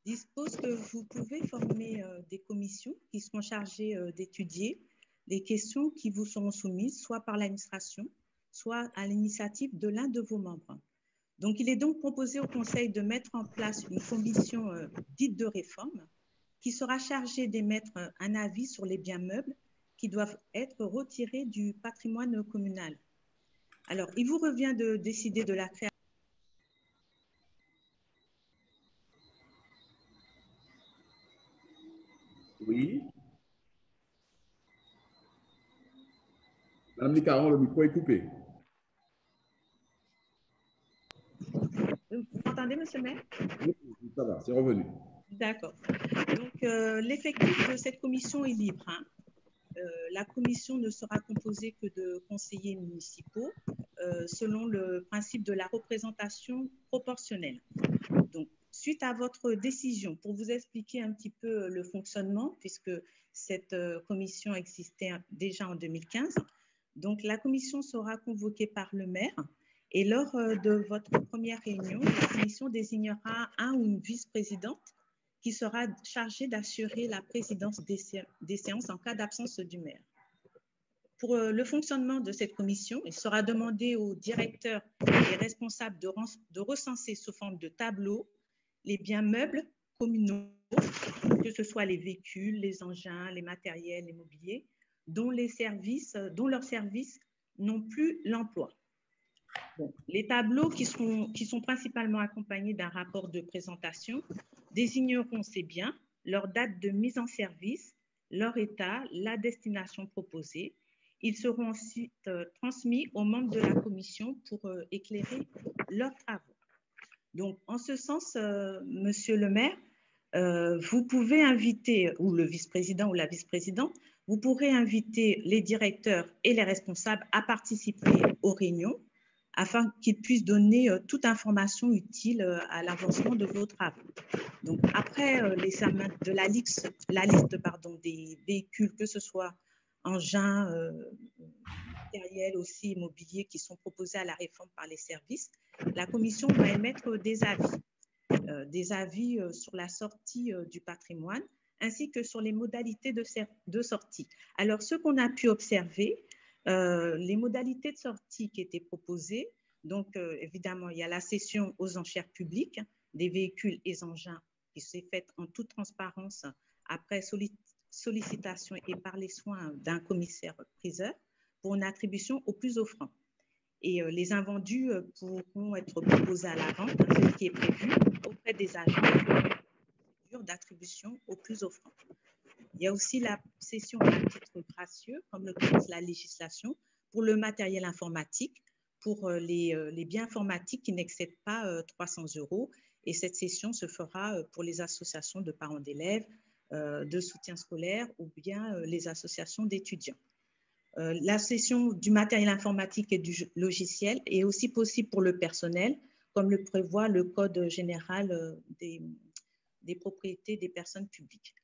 dispose que vous pouvez former des commissions qui seront chargées d'étudier les questions qui vous seront soumises, soit par l'administration, soit à l'initiative de l'un de vos membres. Donc, il est donc proposé au Conseil de mettre en place une commission dite de réforme qui sera chargée d'émettre un avis sur les biens meubles qui doivent être retirés du patrimoine communal. Alors, il vous revient de décider de la création. Oui. Madame Nicaron, le micro est coupé. Vous m'entendez, monsieur le maire? Oui, ça va, c'est revenu. D'accord. Donc, l'effectif de cette commission est libre. La commission ne sera composée que de conseillers municipaux selon le principe de la représentation proportionnelle. Donc, suite à votre décision, pour vous expliquer un petit peu le fonctionnement, puisque cette commission existait déjà en 2015, donc la commission sera convoquée par le maire et lors de votre première réunion, la commission désignera un ou une vice-présidente qui sera chargée d'assurer la présidence des séances en cas d'absence du maire. Pour le fonctionnement de cette commission, il sera demandé aux directeurs et responsables de recenser sous forme de tableau les biens meubles communaux, que ce soit les véhicules, les engins, les matériels, les mobiliers, dont leurs services n'ont plus l'emploi. Bon, les tableaux qui sont principalement accompagnés d'un rapport de présentation désigneront ces biens, leur date de mise en service, leur état, la destination proposée. Ils seront ensuite transmis aux membres de la commission pour éclairer leurs travaux. Donc, en ce sens, Monsieur le maire, vous pouvez inviter, ou le vice-président ou la vice-présidente, vous pourrez inviter les directeurs et les responsables à participer aux réunions afin qu'ils puissent donner toute information utile à l'avancement de vos travaux. Donc, après l'examen de la liste des véhicules, que ce soit engins, matériels aussi immobiliers qui sont proposés à la réforme par les services, la commission va émettre des avis sur la sortie du patrimoine ainsi que sur les modalités de sortie. Alors, ce qu'on a pu observer, les modalités de sortie qui étaient proposées, donc évidemment, il y a la cession aux enchères publiques des véhicules et engins qui s'est faite en toute transparence après sollicitation et par les soins d'un commissaire-priseur pour une attribution au plus offrant. Et les invendus pourront être proposés à la vente, ce qui est prévu auprès des agents d'attribution au plus offrant. Il y a aussi la cession à titre gracieux, comme le propose la législation, pour le matériel informatique, pour les biens informatiques qui n'excèdent pas 300 €. Et cette cession se fera pour les associations de parents d'élèves, de soutien scolaire ou bien les associations d'étudiants. La cession du matériel informatique et du logiciel est aussi possible pour le personnel, comme le prévoit le Code général des propriétés des personnes publiques.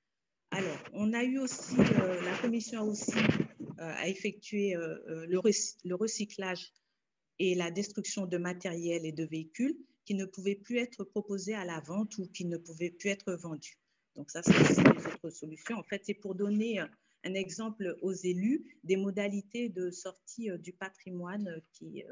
Alors, on a eu aussi, la commission a aussi effectué le recyclage et la destruction de matériel et de véhicules qui ne pouvaient plus être proposés à la vente ou qui ne pouvaient plus être vendus. Donc ça, c'est aussi des autres solutions. En fait, c'est pour donner un exemple aux élus des modalités de sortie du patrimoine qui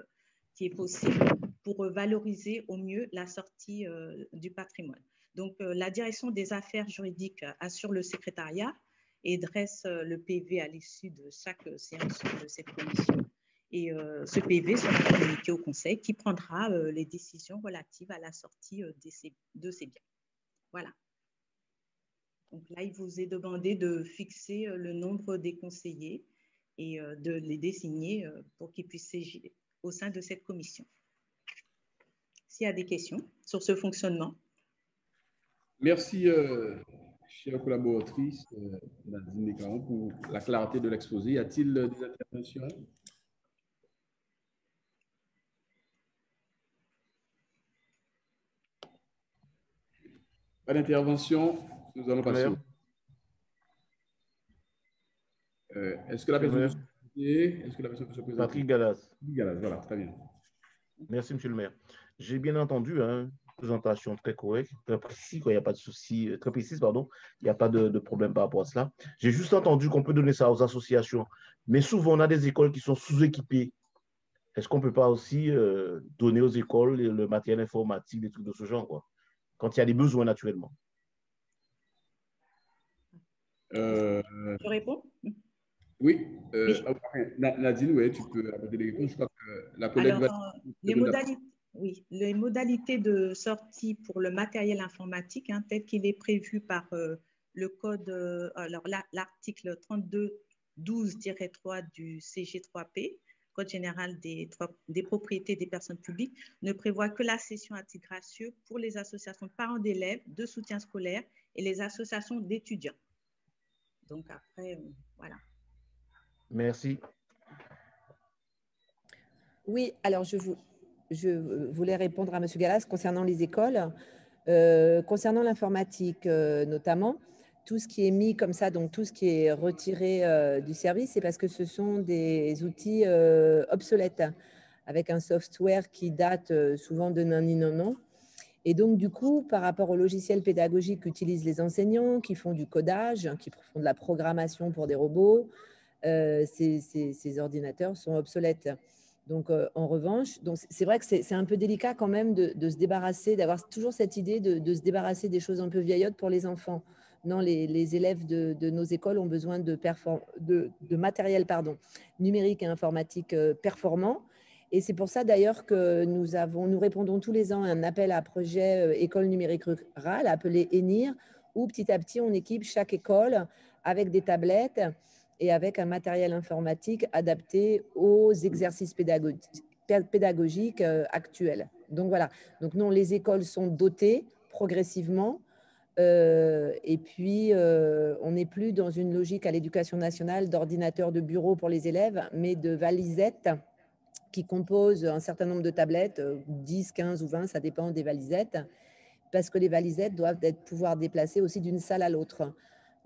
est possible pour valoriser au mieux la sortie du patrimoine. Donc, la direction des affaires juridiques assure le secrétariat et dresse le PV à l'issue de chaque séance de cette commission. Et ce PV sera communiqué au Conseil qui prendra les décisions relatives à la sortie de ces biens. Voilà. Donc là, il vous est demandé de fixer le nombre des conseillers et de les désigner pour qu'ils puissent siéger au sein de cette commission. S'il y a des questions sur ce fonctionnement. Merci, chère collaboratrice Nadine Descarons, pour la clarté de l'exposé. Y a-t-il des interventions? Pas d'intervention, nous allons passer. Est-ce que la personne se présente? Patrick Galas. Voilà, très bien. Merci, monsieur le maire. J'ai bien entendu une présentation très correcte, très précise, il n'y a pas de souci, très précise, pardon, il n'y a pas de problème par rapport à cela. J'ai juste entendu qu'on peut donner ça aux associations, mais souvent on a des écoles qui sont sous-équipées. Est-ce qu'on ne peut pas aussi donner aux écoles le matériel informatique, des trucs de ce genre, quoi, quand il y a des besoins naturellement? Je réponds? Oui, Nadine, oui, tu peux apporter des réponses. Je crois que la collègue va... les modalités de sortie pour le matériel informatique, tel qu'il est prévu par le code, l'article 3212-3 du CG3P, Code général des propriétés des personnes publiques, ne prévoit que la cession à titre gracieux pour les associations de parents d'élèves, de soutien scolaire et les associations d'étudiants. Donc après, voilà. Merci. Oui, alors je voulais répondre à M. Galas concernant les écoles. Concernant l'informatique notamment, tout ce qui est mis comme ça, donc tout ce qui est retiré du service, c'est parce que ce sont des outils obsolètes, avec un software qui date souvent de non. Et donc, du coup, par rapport aux logiciels pédagogiques qu'utilisent les enseignants, qui font du codage, qui font de la programmation pour des robots, ces ordinateurs sont obsolètes. Donc, en revanche, c'est vrai que c'est un peu délicat quand même de se débarrasser, d'avoir toujours cette idée de se débarrasser des choses un peu vieillottes pour les enfants. Non, les élèves de nos écoles ont besoin de matériel numérique et informatique performant. Et c'est pour ça d'ailleurs que nous répondons tous les ans à un appel à projet école numérique rurale appelé ENIR, où petit à petit on équipe chaque école avec des tablettes et avec un matériel informatique adapté aux exercices pédagogiques actuels. Donc voilà, donc non, les écoles sont dotées progressivement et puis on n'est plus dans une logique à l'éducation nationale d'ordinateurs de bureau pour les élèves, mais de valisettes qui composent un certain nombre de tablettes, 10, 15 ou 20, ça dépend des valisettes, parce que les valisettes doivent pouvoir déplacer aussi d'une salle à l'autre.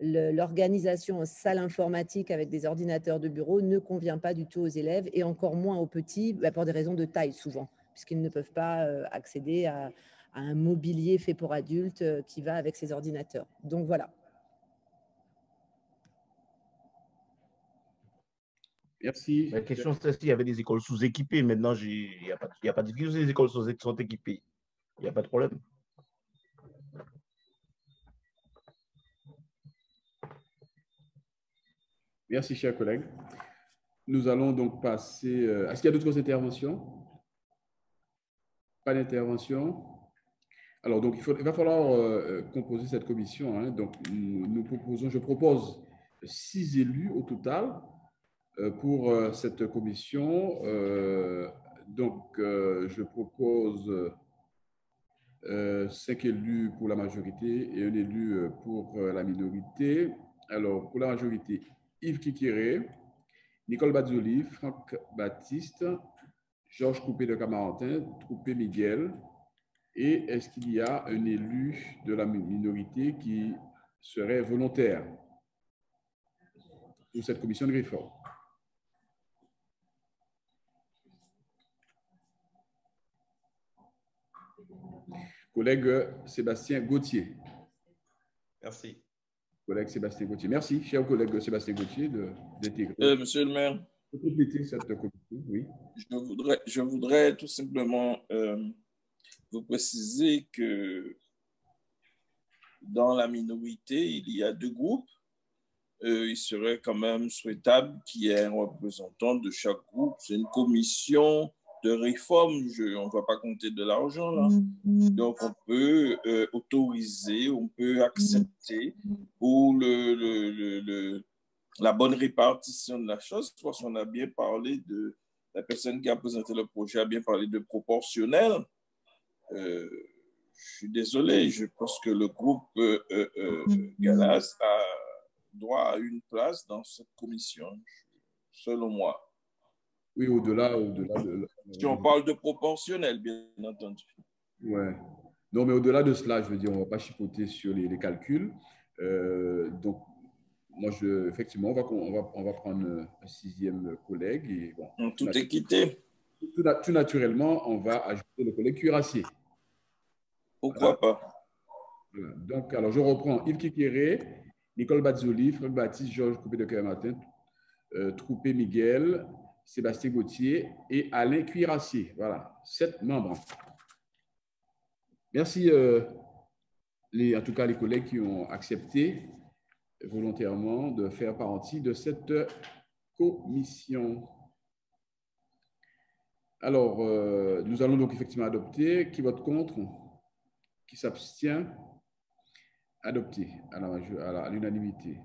L'organisation en salle informatique avec des ordinateurs de bureau ne convient pas du tout aux élèves et encore moins aux petits, pour des raisons de taille souvent, puisqu'ils ne peuvent pas accéder à un mobilier fait pour adultes qui va avec ces ordinateurs. Donc voilà. Merci. La question, c'est s'il y avait des écoles sous-équipées. Maintenant, il n'y a pas de difficulté, les écoles sont équipées. Il n'y a pas de problème. Merci, chers collègues. Nous allons donc passer... Est-ce qu'il y a d'autres interventions? Pas d'intervention? Alors, donc, il va falloir composer cette commission. Hein. Donc, je propose 6 élus au total pour cette commission. Donc, je propose 5 élus pour la majorité et un élu pour la minorité. Alors, pour la majorité, Yves Kikiré, Nicole Bazzoli, Franck Baptiste, Georges Coupé de Camarantin, Troupé Miguel. Et est-ce qu'il y a un élu de la minorité qui serait volontaire pour cette commission de réforme? Collègue Sébastien Gauthier. Merci. Collègue Sébastien Gauthier. Merci, cher collègue Sébastien Gauthier, d'intégrer. Monsieur le maire. De compléter cette commission, oui. Je voudrais tout simplement vous préciser que dans la minorité, il y a 2 groupes. Il serait quand même souhaitable qu'il y ait un représentant de chaque groupe. C'est une commission de réforme. On ne va pas compter de l'argent là. Donc, on peut autoriser, on peut accepter pour la bonne répartition de la chose, parce qu'on a bien parlé de la personne qui a présenté le projet, a bien parlé de proportionnel. Je suis désolé, je pense que le groupe Galas a droit à une place dans cette commission, selon moi. Oui, au-delà de... Si on parle de proportionnel, bien entendu. Ouais. Non, mais au-delà de cela, je veux dire, on ne va pas chipoter sur les calculs. Donc, moi, effectivement, on va prendre un 6e collègue. Et, bon, en toute équité. Tout naturellement, on va ajouter le collègue cuirassier. Pourquoi pas? Voilà. Donc, alors, je reprends Yves Kikiré, Nicole Bazzoli, Franck Baptiste, Georges Coupé de Camarantin, Troupé Miguel, Sébastien Gauthier et Alain Cuirassier. Voilà, 7 membres. Merci en tout cas les collègues qui ont accepté volontairement de faire partie de cette commission. Alors, nous allons donc effectivement adopter. Qui vote contre? Qui s'abstient? Adopté à l'unanimité.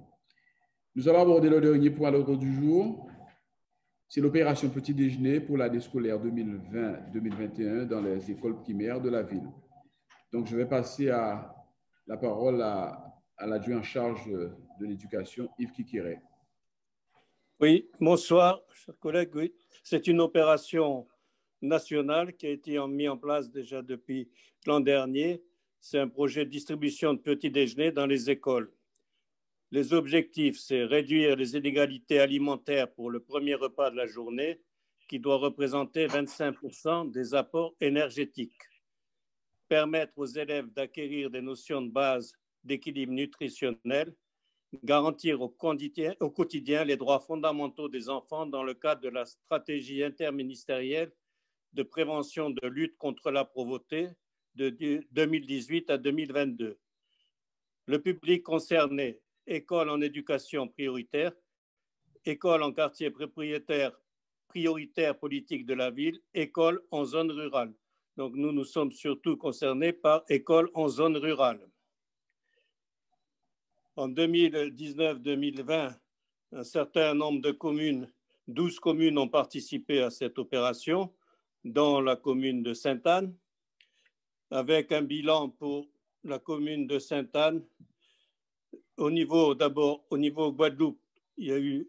Nous allons aborder le dernier point à l'ordre du jour. C'est l'opération Petit Déjeuner pour l'année scolaire 2020-2021 dans les écoles primaires de la ville. Donc, je vais passer la parole à l'adjoint en charge de l'éducation, Yves Kikiré. Oui, bonsoir, chers collègues. Oui, c'est une opération nationale qui a été mise en place déjà depuis l'an dernier C'est un projet de distribution de petits déjeuners dans les écoles. Les objectifs, c'est réduire les inégalités alimentaires pour le premier repas de la journée, qui doit représenter 25% des apports énergétiques. Permettre aux élèves d'acquérir des notions de base d'équilibre nutritionnel, garantir au quotidien les droits fondamentaux des enfants dans le cadre de la stratégie interministérielle de prévention de lutte contre la pauvreté de 2018 à 2022. Le public concerné, écoles en éducation prioritaire, écoles en quartier prioritaire politique de la ville, écoles en zone rurale. Donc nous sommes surtout concernés par écoles en zone rurale. En 2019-2020, un certain nombre de communes, 12 communes ont participé à cette opération, dont la commune de Sainte-Anne, avec un bilan pour la commune de Sainte-Anne. D'abord, au niveau Guadeloupe, il y a eu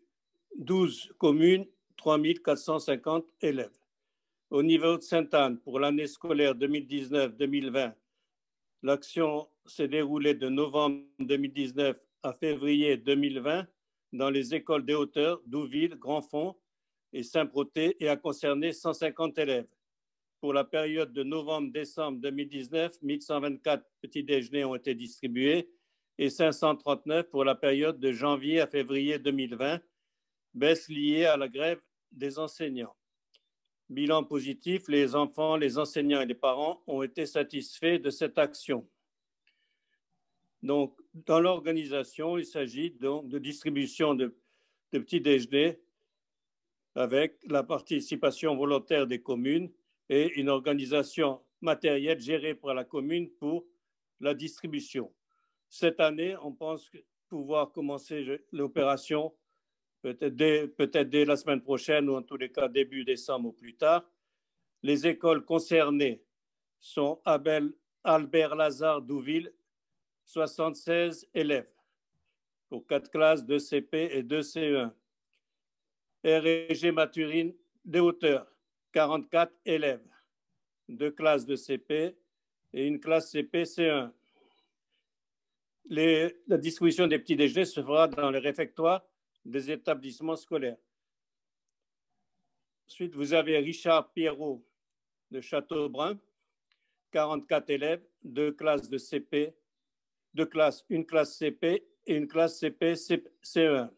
12 communes, 3 450 élèves. Au niveau de Sainte-Anne, pour l'année scolaire 2019-2020, l'action s'est déroulée de novembre 2019 à février 2020 dans les écoles des hauteurs d'Ouville, Grandfond et Saint-Protais et a concerné 150 élèves. Pour la période de novembre-décembre 2019, 1124 petits déjeuners ont été distribués et 539 pour la période de janvier à février 2020, baisse liée à la grève des enseignants. Bilan positif, les enfants, les enseignants et les parents ont été satisfaits de cette action. Donc, dans l'organisation, il s'agit donc de distribution de petits déjeuners avec la participation volontaire des communes et une organisation matérielle gérée par la commune pour la distribution. Cette année, on pense pouvoir commencer l'opération peut-être dès la semaine prochaine ou en tous les cas début décembre ou plus tard. Les écoles concernées sont Albert Lazare d'Ouville, 76 élèves pour 4 classes de CP et 2 CE1. R&G Mathurine des hauteurs, 44 élèves, 2 classes de CP et une classe CP CE1. La distribution des petits déjeuners se fera dans les réfectoires des établissements scolaires. Ensuite, vous avez Richard Pierrot de Châteaubrun, 44 élèves, 2 classes de CP, une classe CP et une classe CP CE1.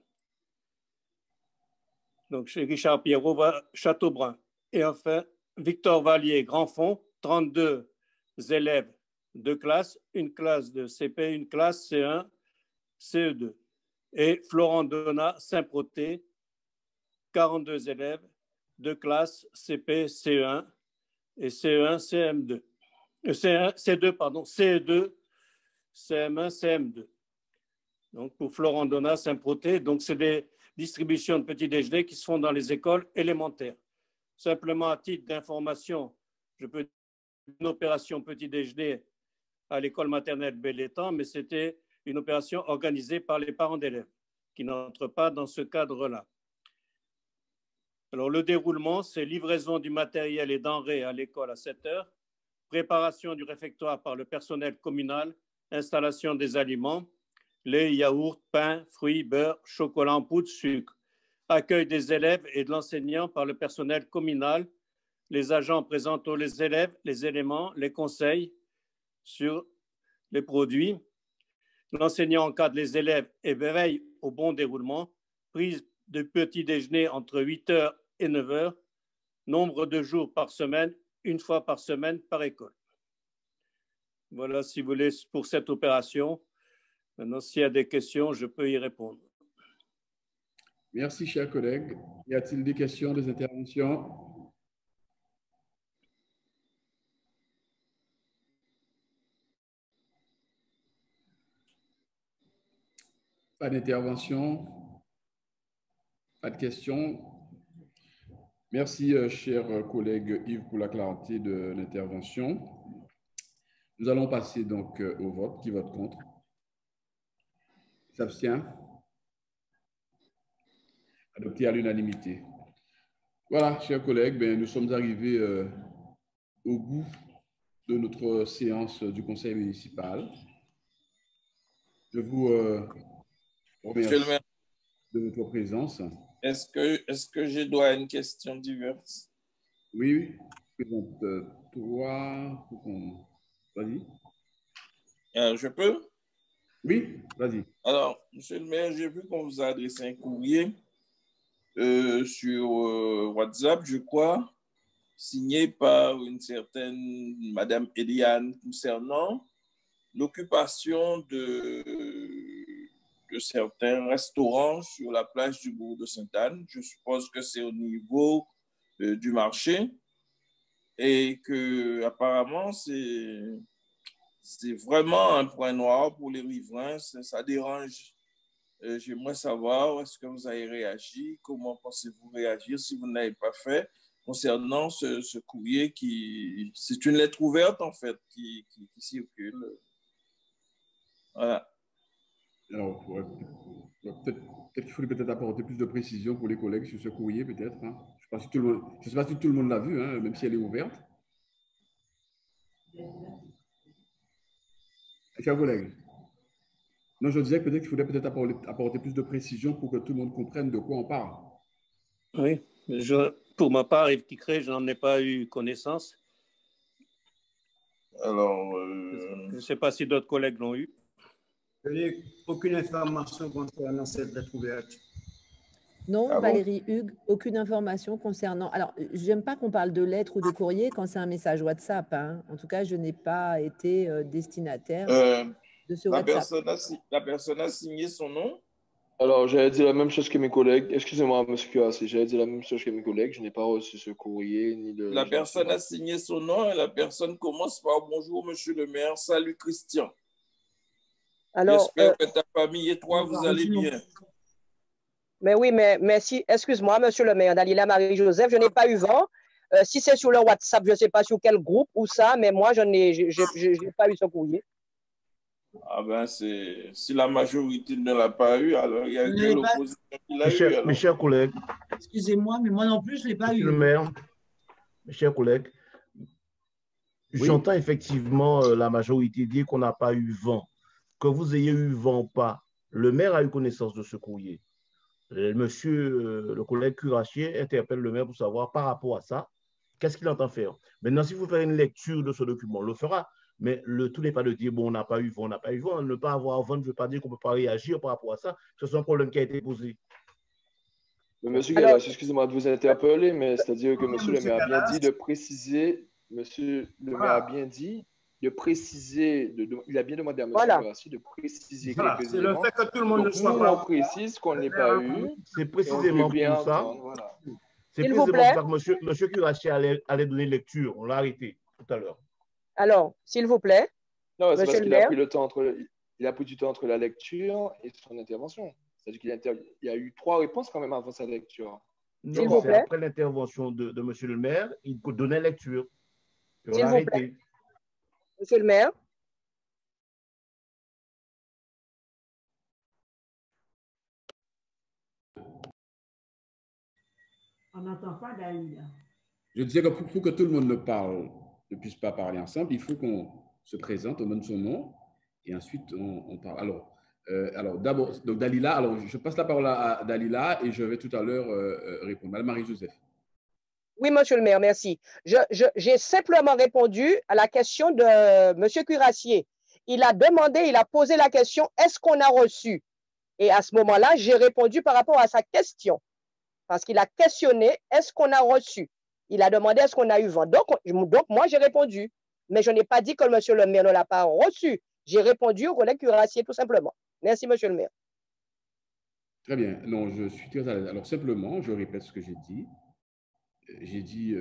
Donc, chez Richard Pierrot, Châteaubrun. Et enfin, Victor Vallier, Grandfond, 32 élèves, 2 classes, une classe de CP, une classe C1, CE2. Et Florent Donat, Saint-Protais, 42 élèves, 2 classes, CP, CE1 et CE1, CM2. C2, pardon, CE2, CM1, CM2. Donc, pour Florent Donat, Saint-Protais, donc c'est des distributions de petits déjeuners qui se font dans les écoles élémentaires. Simplement, à titre d'information, je peux dire une opération petit déjeuner à l'école maternelle Bel-Étang, mais c'était une opération organisée par les parents d'élèves qui n'entrent pas dans ce cadre-là. Alors, le déroulement, c'est livraison du matériel et denrées à l'école à 7 heures, préparation du réfectoire par le personnel communal, installation des aliments, lait, yaourt, pain, fruits, beurre, chocolat en poudre, sucre, accueil des élèves et de l'enseignant par le personnel communal. Les agents présentent aux élèves les éléments, les conseils sur les produits. L'enseignant encadre les élèves et veille au bon déroulement. Prise de petit déjeuner entre 8 heures et 9 heures. Nombre de jours par semaine, une fois par semaine par école. Voilà, si vous voulez, pour cette opération. Maintenant, s'il y a des questions, je peux y répondre. Merci, chers collègues. Y a-t-il des questions, des interventions? Pas d'intervention? Pas de questions? Merci, cher collègue Yves, pour la clarté de l'intervention. Nous allons passer donc au vote. Qui vote contre? S'abstient? Adopté à l'unanimité. Voilà, chers collègues, nous sommes arrivés au bout de notre séance du conseil municipal. Je vous remercie de votre présence. Est-ce que j'ai droit à une question diverse? Oui, toi, vas-y. Je peux? Oui, vas-y. Alors, monsieur le maire, j'ai vu qu'on vous a adressé un courrier sur WhatsApp, je crois, signé par une certaine Madame Eliane concernant l'occupation de certains restaurants sur la plage du bourg de Sainte-Anne. Je suppose que c'est au niveau du marché et que apparemment c'est vraiment un point noir pour les riverains. Ça dérange. J'aimerais savoir, est-ce que vous avez réagi? Comment pensez-vous réagir si vous n'avez pas fait concernant ce courrier qui... C'est une lettre ouverte, en fait, qui circule. Voilà. Alors, peut-être qu'il faudrait peut-être apporter plus de précision pour les collègues sur ce courrier, peut-être. Hein. Je ne sais pas si tout le monde l'a vu, hein, même si elle est ouverte. Chers collègues, non, je disais que peut-être qu'il faudrait peut-être apporter plus de précision pour que tout le monde comprenne de quoi on parle. Oui, pour ma part, Yves Ticré, je n'en ai pas eu connaissance. Alors, je ne sais pas si d'autres collègues l'ont eu. Je n'ai aucune information concernant cette lettre ouverte. Non, Valérie Hugues, aucune information concernant... Alors, j'aime pas qu'on parle de lettres ou de courrier quand c'est un message WhatsApp. Hein. En tout cas, je n'ai pas été destinataire de ce WhatsApp. La personne a signé son nom? Alors, j'allais dire la même chose que mes collègues. Excusez-moi, monsieur Curassi, j'allais dire la même chose que mes collègues. Je n'ai pas reçu ce courrier ni de... La personne a signé son nom et la personne commence par « Bonjour, monsieur le maire, salut Christian ». J'espère que ta famille et toi, vous allez bien. Mais oui, mais si, excuse-moi, monsieur le maire, Dalila Marie-Joseph, je n'ai pas eu vent. Si c'est sur le WhatsApp, je ne sais pas sur quel groupe ou ça, mais moi, je n'ai pas eu ce courrier. Ah ben, si la majorité ne l'a pas eu, alors il y a que l'opposition qui l'a eu. Alors. Mes chers collègues. Excusez-moi, mais moi non plus, je ne l'ai pas eu. Le maire, mes chers collègues, oui. J'entends effectivement la majorité dire qu'on n'a pas eu vent. Que vous ayez eu vent ou pas, le maire a eu connaissance de ce courrier. Monsieur, le collègue Cuirassier interpelle le maire pour savoir par rapport à ça, qu'est-ce qu'il entend faire. Maintenant, si vous faites une lecture de ce document, on le fera. Mais le tout n'est pas de dire, bon, on n'a pas eu vent, on n'a pas eu vent. Ne pas avoir vent ne veut pas dire qu'on ne peut pas réagir par rapport à ça. C'est un problème qui a été posé. Monsieur Galas, excusez-moi de vous interpeller, mais c'est-à-dire que monsieur le maire a bien dit de préciser, monsieur le maire a bien dit de préciser, il a bien demandé à monsieur Garassi de préciser quelques éléments. C'est le fait que tout le monde ne soit pas. On précise qu'on n'ait pas eu. C'est précisément pour ça. Voilà. C'est précisément pour ça que monsieur Cuirassier allait donner lecture. On l'a arrêté tout à l'heure. Alors, s'il vous plaît. Non, c'est parce qu'il a pris le temps il a pris du temps entre la lecture et son intervention. C'est-à-dire qu'il y a eu 3 réponses quand même avant sa lecture. Non, c'est après l'intervention de monsieur le maire, il donnait lecture. On l'a arrêté. Monsieur le maire. On n'entend pas Dalila. Je disais que pour que tout le monde ne puisse pas parler ensemble, il faut qu'on se présente, on donne son nom et ensuite on parle. Alors d'abord, donc Dalila, alors je passe la parole à Dalila et je vais tout à l'heure répondre. Madame Marie-Joseph. Oui, monsieur le maire, merci. J'ai simplement répondu à la question de monsieur Cuirassier. Il a demandé, il a posé la question, est-ce qu'on a reçu? Et à ce moment-là, j'ai répondu par rapport à sa question. Parce qu'il a questionné, est-ce qu'on a reçu? Il a demandé, est-ce qu'on a eu vent? Donc moi, j'ai répondu. Mais je n'ai pas dit que monsieur le maire ne l'a pas reçu. J'ai répondu au collègue Cuirassier, tout simplement. Merci, monsieur le maire. Très bien. Non, je suis très à l'aise. Alors, simplement, je répète ce que j'ai dit. J'ai dit,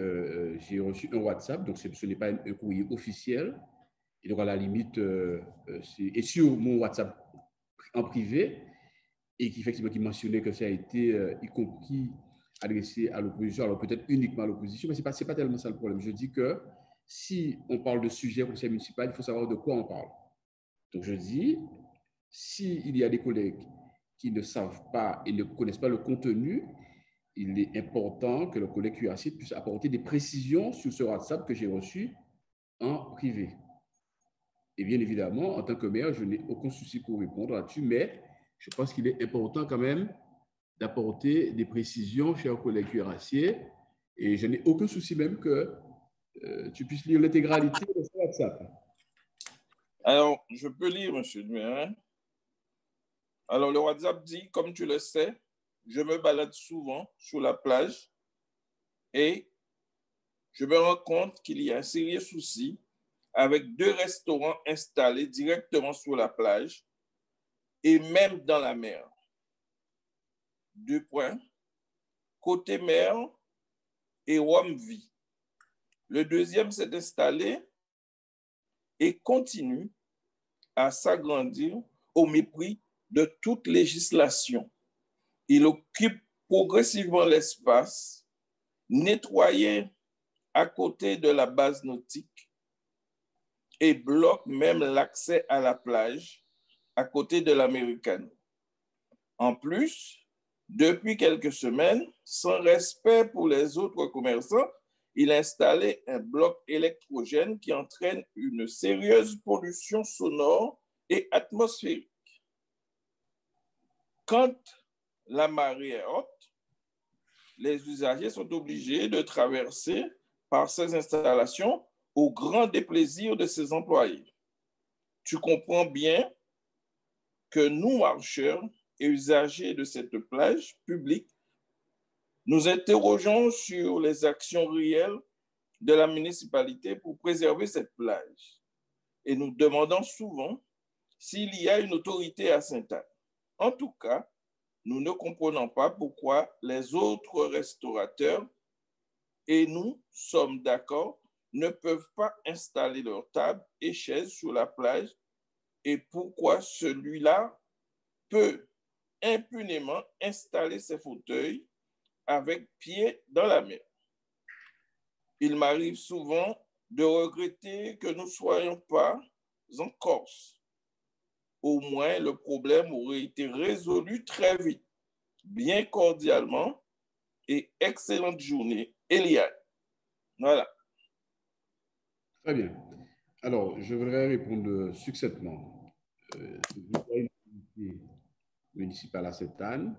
j'ai reçu un WhatsApp, donc ce n'est pas un courrier officiel. Et donc, à la limite, et sur mon WhatsApp en privé, et qui effectivement qui mentionnait que ça a été y compris adressé à l'opposition, alors peut-être uniquement à l'opposition, mais ce n'est pas tellement ça le problème. Je dis que si on parle de sujet au conseil municipal, il faut savoir de quoi on parle. Donc, je dis, s'il y a des collègues qui ne savent pas et ne connaissent pas le contenu, il est important que le collègue Cuirassier puisse apporter des précisions sur ce WhatsApp que j'ai reçu en privé. Et bien évidemment, en tant que maire, je n'ai aucun souci pour répondre là-dessus, mais je pense qu'il est important quand même d'apporter des précisions, cher collègue cuirassier, et je n'ai aucun souci même que tu puisses lire l'intégralité de ce WhatsApp. Alors, je peux lire, monsieur le maire. Alors, le WhatsApp dit, comme tu le sais, je me balade souvent sur la plage et je me rends compte qu'il y a un sérieux souci avec 2 restaurants installés directement sur la plage et même dans la mer. 2 points. Côté mer et Wamvi. Le deuxième s'est installé et continue à s'agrandir au mépris de toute législation. Il occupe progressivement l'espace, nettoyé à côté de la base nautique et bloque même l'accès à la plage à côté de l'Americano. En plus, depuis quelques semaines, sans respect pour les autres commerçants, il a installé un bloc électrogène qui entraîne une sérieuse pollution sonore et atmosphérique. Quand la marée est haute, les usagers sont obligés de traverser par ces installations au grand déplaisir de ses employés. Tu comprends bien que nous, marcheurs et usagers de cette plage publique, nous interrogeons sur les actions réelles de la municipalité pour préserver cette plage et nous demandons souvent s'il y a une autorité à Sainte-Anne. En tout cas, nous ne comprenons pas pourquoi les autres restaurateurs et nous sommes d'accord ne peuvent pas installer leurs tables et chaises sur la plage et pourquoi celui-là peut impunément installer ses fauteuils avec pied dans la mer. Il m'arrive souvent de regretter que nous ne soyons pas en Corse. Au moins, le problème aurait été résolu très vite. Bien cordialement et excellente journée, Eliane. Voilà. Très bien. Alors, je voudrais répondre succinctement. Une unité municipale à Sainte-Anne.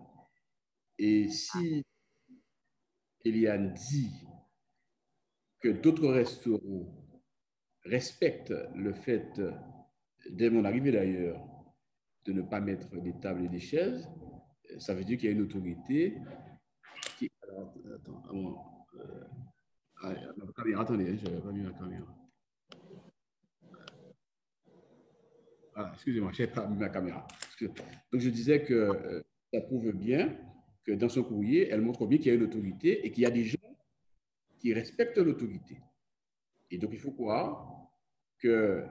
Et si Eliane dit que d'autres restaurants respectent le fait, dès mon arrivée d'ailleurs, de ne pas mettre des tables et des chaises, ça veut dire qu'il y a une autorité qui... Alors, attendez, je n'avais pas mis la caméra. Ah, excusez-moi, je n'avais pas mis ma caméra. Donc, je disais que ça prouve bien que dans son courrier, elle montre bien qu'il y a une autorité et qu'il y a des gens qui respectent l'autorité. Et donc, il faut croire que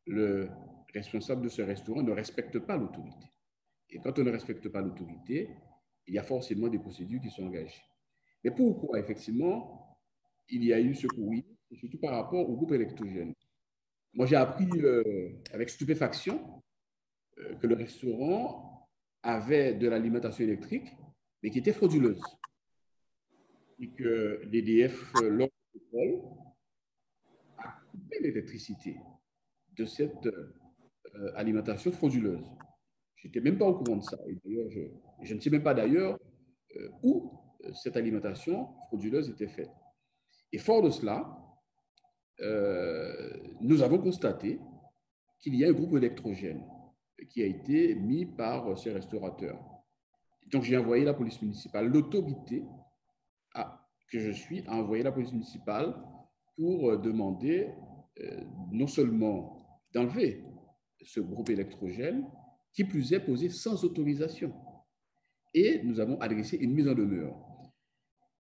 le responsable de ce restaurant ne respecte pas l'autorité. Et quand on ne respecte pas l'autorité, il y a forcément des procédures qui sont engagées. Mais pourquoi, effectivement, il y a eu ce courrier, surtout par rapport au groupe électrogène? Moi, j'ai appris avec stupéfaction que le restaurant avait de l'alimentation électrique, mais qui était frauduleuse. Et que l'EDF, lors du contrôle, a coupé l'électricité de cette alimentation frauduleuse. Je n'étais même pas au courant de ça. Et d'ailleurs, je ne sais même pas d'ailleurs où cette alimentation frauduleuse était faite. Et fort de cela, nous avons constaté qu'il y a un groupe électrogène qui a été mis par ces restaurateurs. Donc, j'ai envoyé la police municipale. L'autorité que je suis a envoyé la police municipale pour demander non seulement d'enlever ce groupe électrogène, qui plus est posé sans autorisation. Et nous avons adressé une mise en demeure.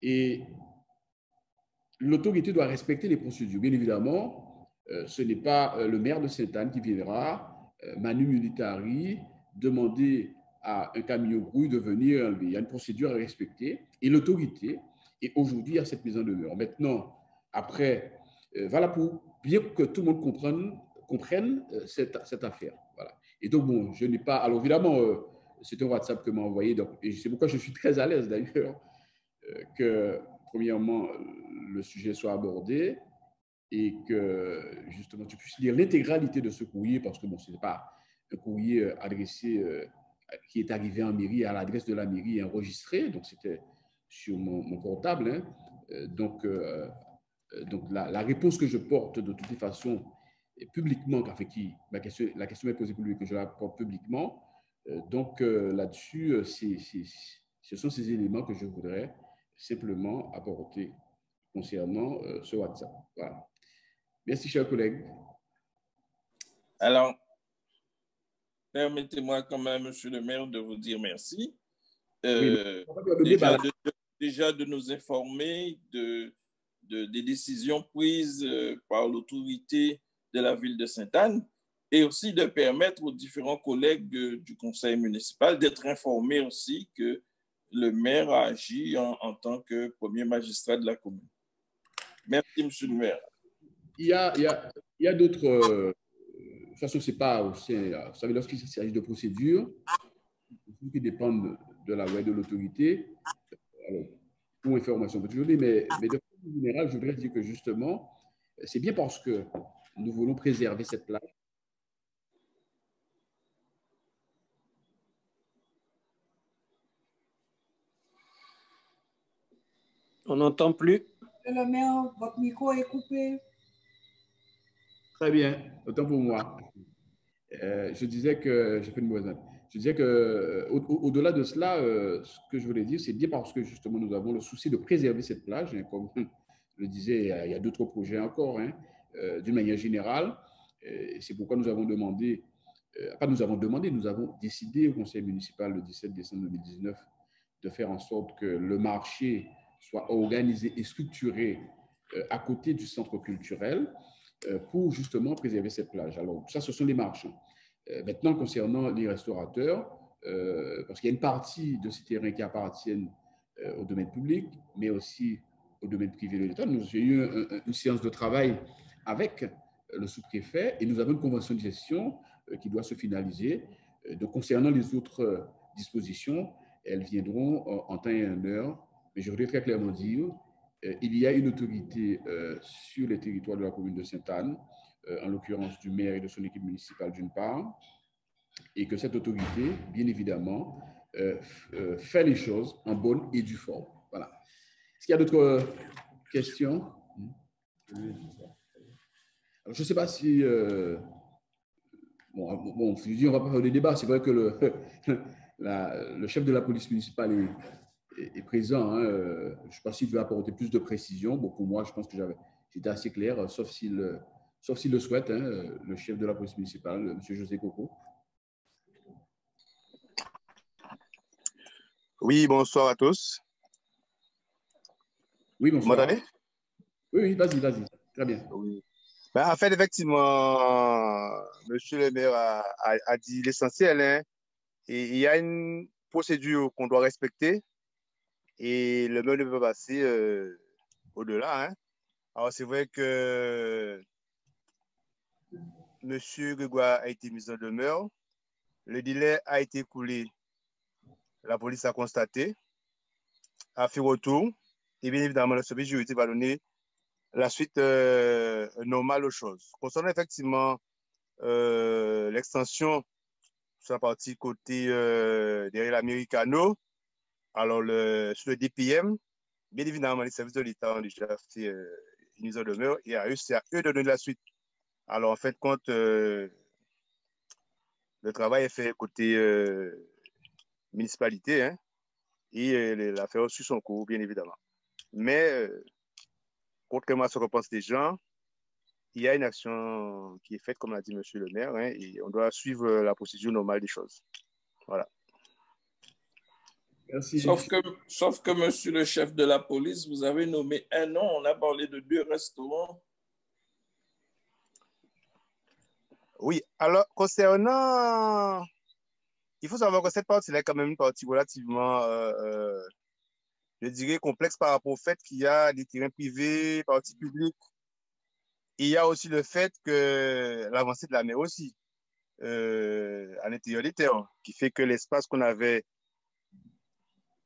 Et l'autorité doit respecter les procédures. Bien évidemment, ce n'est pas le maire de Sainte-Anne qui viendra, manu militari, demander à un camion grouille de venir enlever. Il y a une procédure à respecter et l'autorité est aujourd'hui à cette mise en demeure. Maintenant, après, voilà pour bien que tout le monde comprenne cette affaire. Voilà. Et donc, bon, je n'ai pas... Alors, évidemment, c'est un WhatsApp que m'a envoyé, donc, et c'est pourquoi je suis très à l'aise, d'ailleurs, que, premièrement, le sujet soit abordé. et que justement tu puisses lire l'intégralité de ce courrier, parce que bon, ce n'est pas un courrier adressé, qui est arrivé en mairie à l'adresse de la mairie et enregistré, donc c'était sur mon portable. Hein. Donc la réponse que je porte de toutes les façons publiquement, la question est posée pour lui, que je la porte publiquement. Donc là-dessus, ce sont ces éléments que je voudrais simplement apporter concernant ce WhatsApp. Voilà. Merci, chers collègues. Alors, permettez-moi quand même, monsieur le maire, de vous dire merci. Déjà de nous informer des décisions prises par l'autorité de la ville de Sainte-Anne et aussi de permettre aux différents collègues du conseil municipal d'être informés aussi que le maire a agi en tant que premier magistrat de la commune. Merci, monsieur le maire. Il y a d'autres... de toute façon, c'est pas... Vous savez, lorsqu'il s'agit de procédures qui dépendent de la loi et de l'autorité, pour information, mais de façon générale, je voudrais dire que justement, c'est bien parce que nous voulons préserver cette plage. On n'entend plus. Le maire, votre micro est coupé. Très bien, autant pour moi. Je disais que j'ai fait une mauvaise note. Je disais que au-delà de cela, ce que je voulais dire, c'est bien parce que justement nous avons le souci de préserver cette plage, hein, comme je le disais, il y a d'autres projets encore, hein, d'une manière générale. C'est pourquoi nous avons demandé, nous avons décidé au conseil municipal le 17 décembre 2019 de faire en sorte que le marché soit organisé et structuré à côté du centre culturel pour justement préserver cette plage. Alors, ça, ce sont les marchands. Maintenant, concernant les restaurateurs, parce qu'il y a une partie de ces terrains qui appartiennent au domaine public, mais aussi au domaine privé de l'État. Nous avons eu une séance de travail avec le sous-préfet et nous avons une convention de gestion qui doit se finaliser. Donc, concernant les autres dispositions, elles viendront en temps et en heure. Mais je voudrais très clairement dire, il y a une autorité sur les territoires de la commune de Sainte-Anne, en l'occurrence du maire et de son équipe municipale d'une part, et que cette autorité, bien évidemment, fait les choses en bonne et due forme. Voilà. Est-ce qu'il y a d'autres questions? Alors, je ne sais pas si... bon, je dis, on ne va pas faire de débat. C'est vrai que le chef de la police municipale est présent. Hein. Je ne sais pas s'il veut apporter plus de précision. Bon, pour moi, je pense que j'étais assez clair, sauf s'il le souhaite, hein, le chef de la police municipale, M. José Coco. Oui, bonsoir à tous. Oui, bonsoir. Vous m'entendez? Oui, vas-y. Très bien. Oui. Ben, en fait, effectivement, monsieur le maire a dit l'essentiel. Hein, et il y a une procédure qu'on doit respecter et le maire ne peut pas passer au-delà. Hein. Alors, c'est vrai que monsieur Grégoire a été mis en demeure. Le délai a été écoulé. La police a constaté, a fait retour. Et bien évidemment, le service juridique va donner la suite normale aux choses. Concernant effectivement l'extension sur la partie côté derrière l'Americano, alors sur le DPM, bien évidemment, les services de l'État ont déjà fait une mise en demeure et c'est à eux de donner la suite. Alors, en fait, compte, le travail est fait côté municipalité, hein, et l'affaire suit son cours, bien évidemment. Mais, contrairement à ce que pensent les gens, il y a une action qui est faite, comme l'a dit monsieur le maire, hein, et on doit suivre la procédure normale des choses. Voilà. Merci. Sauf que, monsieur le chef de la police, vous avez nommé un nom, on a parlé de 2 restaurants. Oui, alors, concernant... Il faut savoir que cette partie-là est quand même une partie relativement, je dirais, complexe par rapport au fait qu'il y a des terrains privés, parties publiques. Il y a aussi le fait que l'avancée de la mer aussi, à l'intérieur des terres, qui fait que l'espace qu'on avait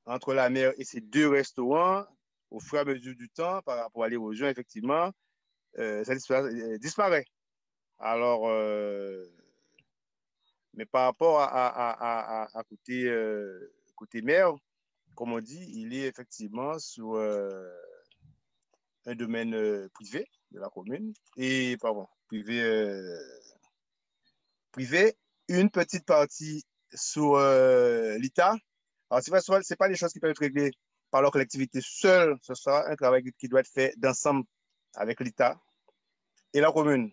entre la mer et ces 2 restaurants, au fur et à mesure du temps, par rapport à l'érosion, effectivement, ça disparaît. Alors, mais par rapport à côté maire, comme on dit, il est effectivement sous un domaine privé de la commune et, pardon, privé, une petite partie sous l'État. Alors, c'est pas des choses qui peuvent être réglées par leur collectivité seule, ce sera un travail qui doit être fait d'ensemble avec l'État et la commune.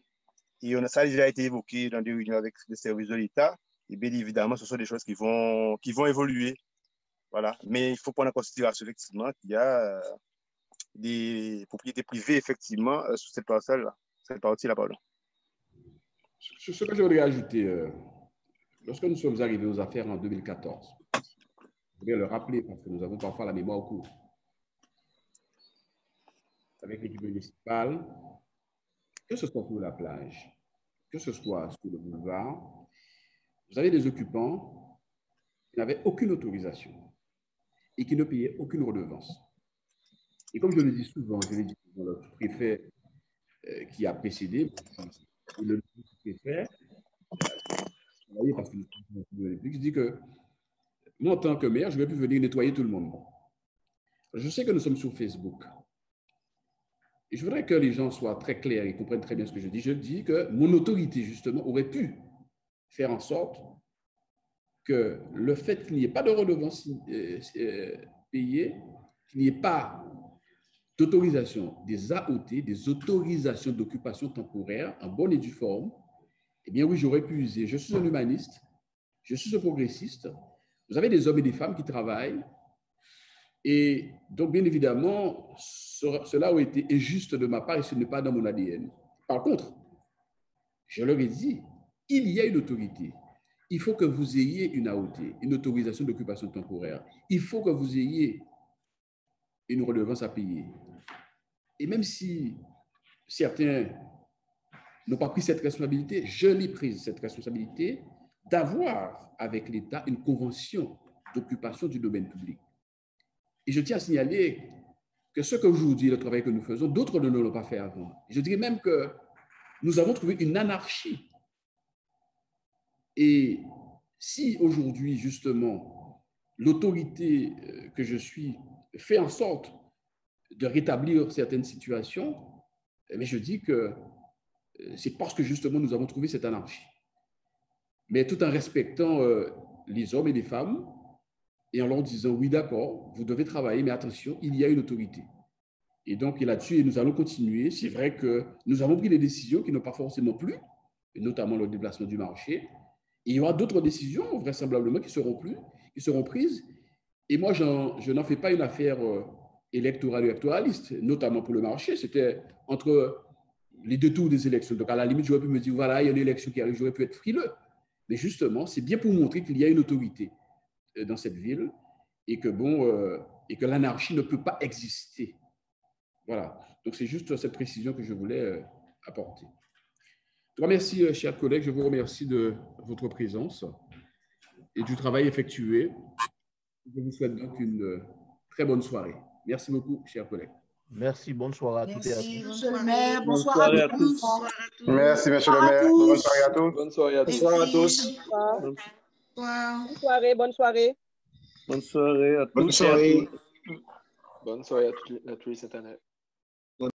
Et ça a déjà été évoqué dans des réunions avec les services de l'État. Et bien évidemment, ce sont des choses qui vont évoluer. Voilà. Mais il faut prendre en considération effectivement qu'il y a des propriétés privées effectivement sur cette parcelle-là, cette partie-là, pardon. Ce que je voudrais ajouter, lorsque nous sommes arrivés aux affaires en 2014, je voudrais le rappeler parce que nous avons parfois la mémoire au court. Avec l'équipe municipale, que ce soit sur la plage, que ce soit sur le boulevard, vous avez des occupants qui n'avaient aucune autorisation et qui ne payaient aucune redevance. Et comme je le dis souvent, le préfet qui a précédé, le préfet, parce que je dis que moi, en tant que maire, je ne vais plus venir nettoyer tout le monde. Je sais que nous sommes sur Facebook. Et je voudrais que les gens soient très clairs et comprennent très bien ce que je dis. Je dis que mon autorité, justement, aurait pu faire en sorte que le fait qu'il n'y ait pas de redevance payée, qu'il n'y ait pas d'autorisation des AOT, des autorisations d'occupation temporaire en bonne et due forme, eh bien oui, j'aurais pu user. Je suis un humaniste, je suis un progressiste. Vous avez des hommes et des femmes qui travaillent. Et donc, bien évidemment, cela aurait été injuste de ma part et ce n'est pas dans mon ADN. Par contre, je leur ai dit, il y a une autorité. Il faut que vous ayez une AOT, une autorisation d'occupation temporaire. Il faut que vous ayez une redevance à payer. Et même si certains n'ont pas pris cette responsabilité, je l'ai prise, cette responsabilité, d'avoir avec l'État une convention d'occupation du domaine public. Et je tiens à signaler que ce qu'aujourd'hui, le travail que nous faisons, d'autres ne l'ont pas fait avant. Je dirais même que nous avons trouvé une anarchie. Et si aujourd'hui, justement, l'autorité que je suis fait en sorte de rétablir certaines situations, mais je dis que c'est parce que justement nous avons trouvé cette anarchie. Mais tout en respectant les hommes et les femmes et en leur disant oui, d'accord, vous devez travailler, mais attention, il y a une autorité. Et donc là-dessus, nous allons continuer. C'est vrai que nous avons pris des décisions qui n'ont pas forcément plu, et notamment le déplacement du marché. Et il y aura d'autres décisions, vraisemblablement, qui seront prises. Et moi, je n'en fais pas une affaire électorale ou électoraliste, notamment pour le marché. C'était entre les deux tours des élections. Donc, à la limite, j'aurais pu me dire, voilà, il y a une élection qui arrive, j'aurais pu être frileux. Mais justement, c'est bien pour montrer qu'il y a une autorité dans cette ville et que, et que l'anarchie ne peut pas exister. Voilà. Donc, c'est juste cette précision que je voulais apporter. Je vous remercie, chers collègues. Je vous remercie de votre présence et du travail effectué. Je vous souhaite donc une très bonne soirée. Merci beaucoup, chers collègues. Merci, bonne soirée à toutes et à tous. Monsieur le maire, bonsoir à tous. Merci, monsieur le maire. Bonne soirée à tous. Bonne soirée à tous. Bonsoir à tous. Bonne soirée, bonne soirée. Bonne soirée à tous. Bonne soirée. Bonne soirée à tous les Internet.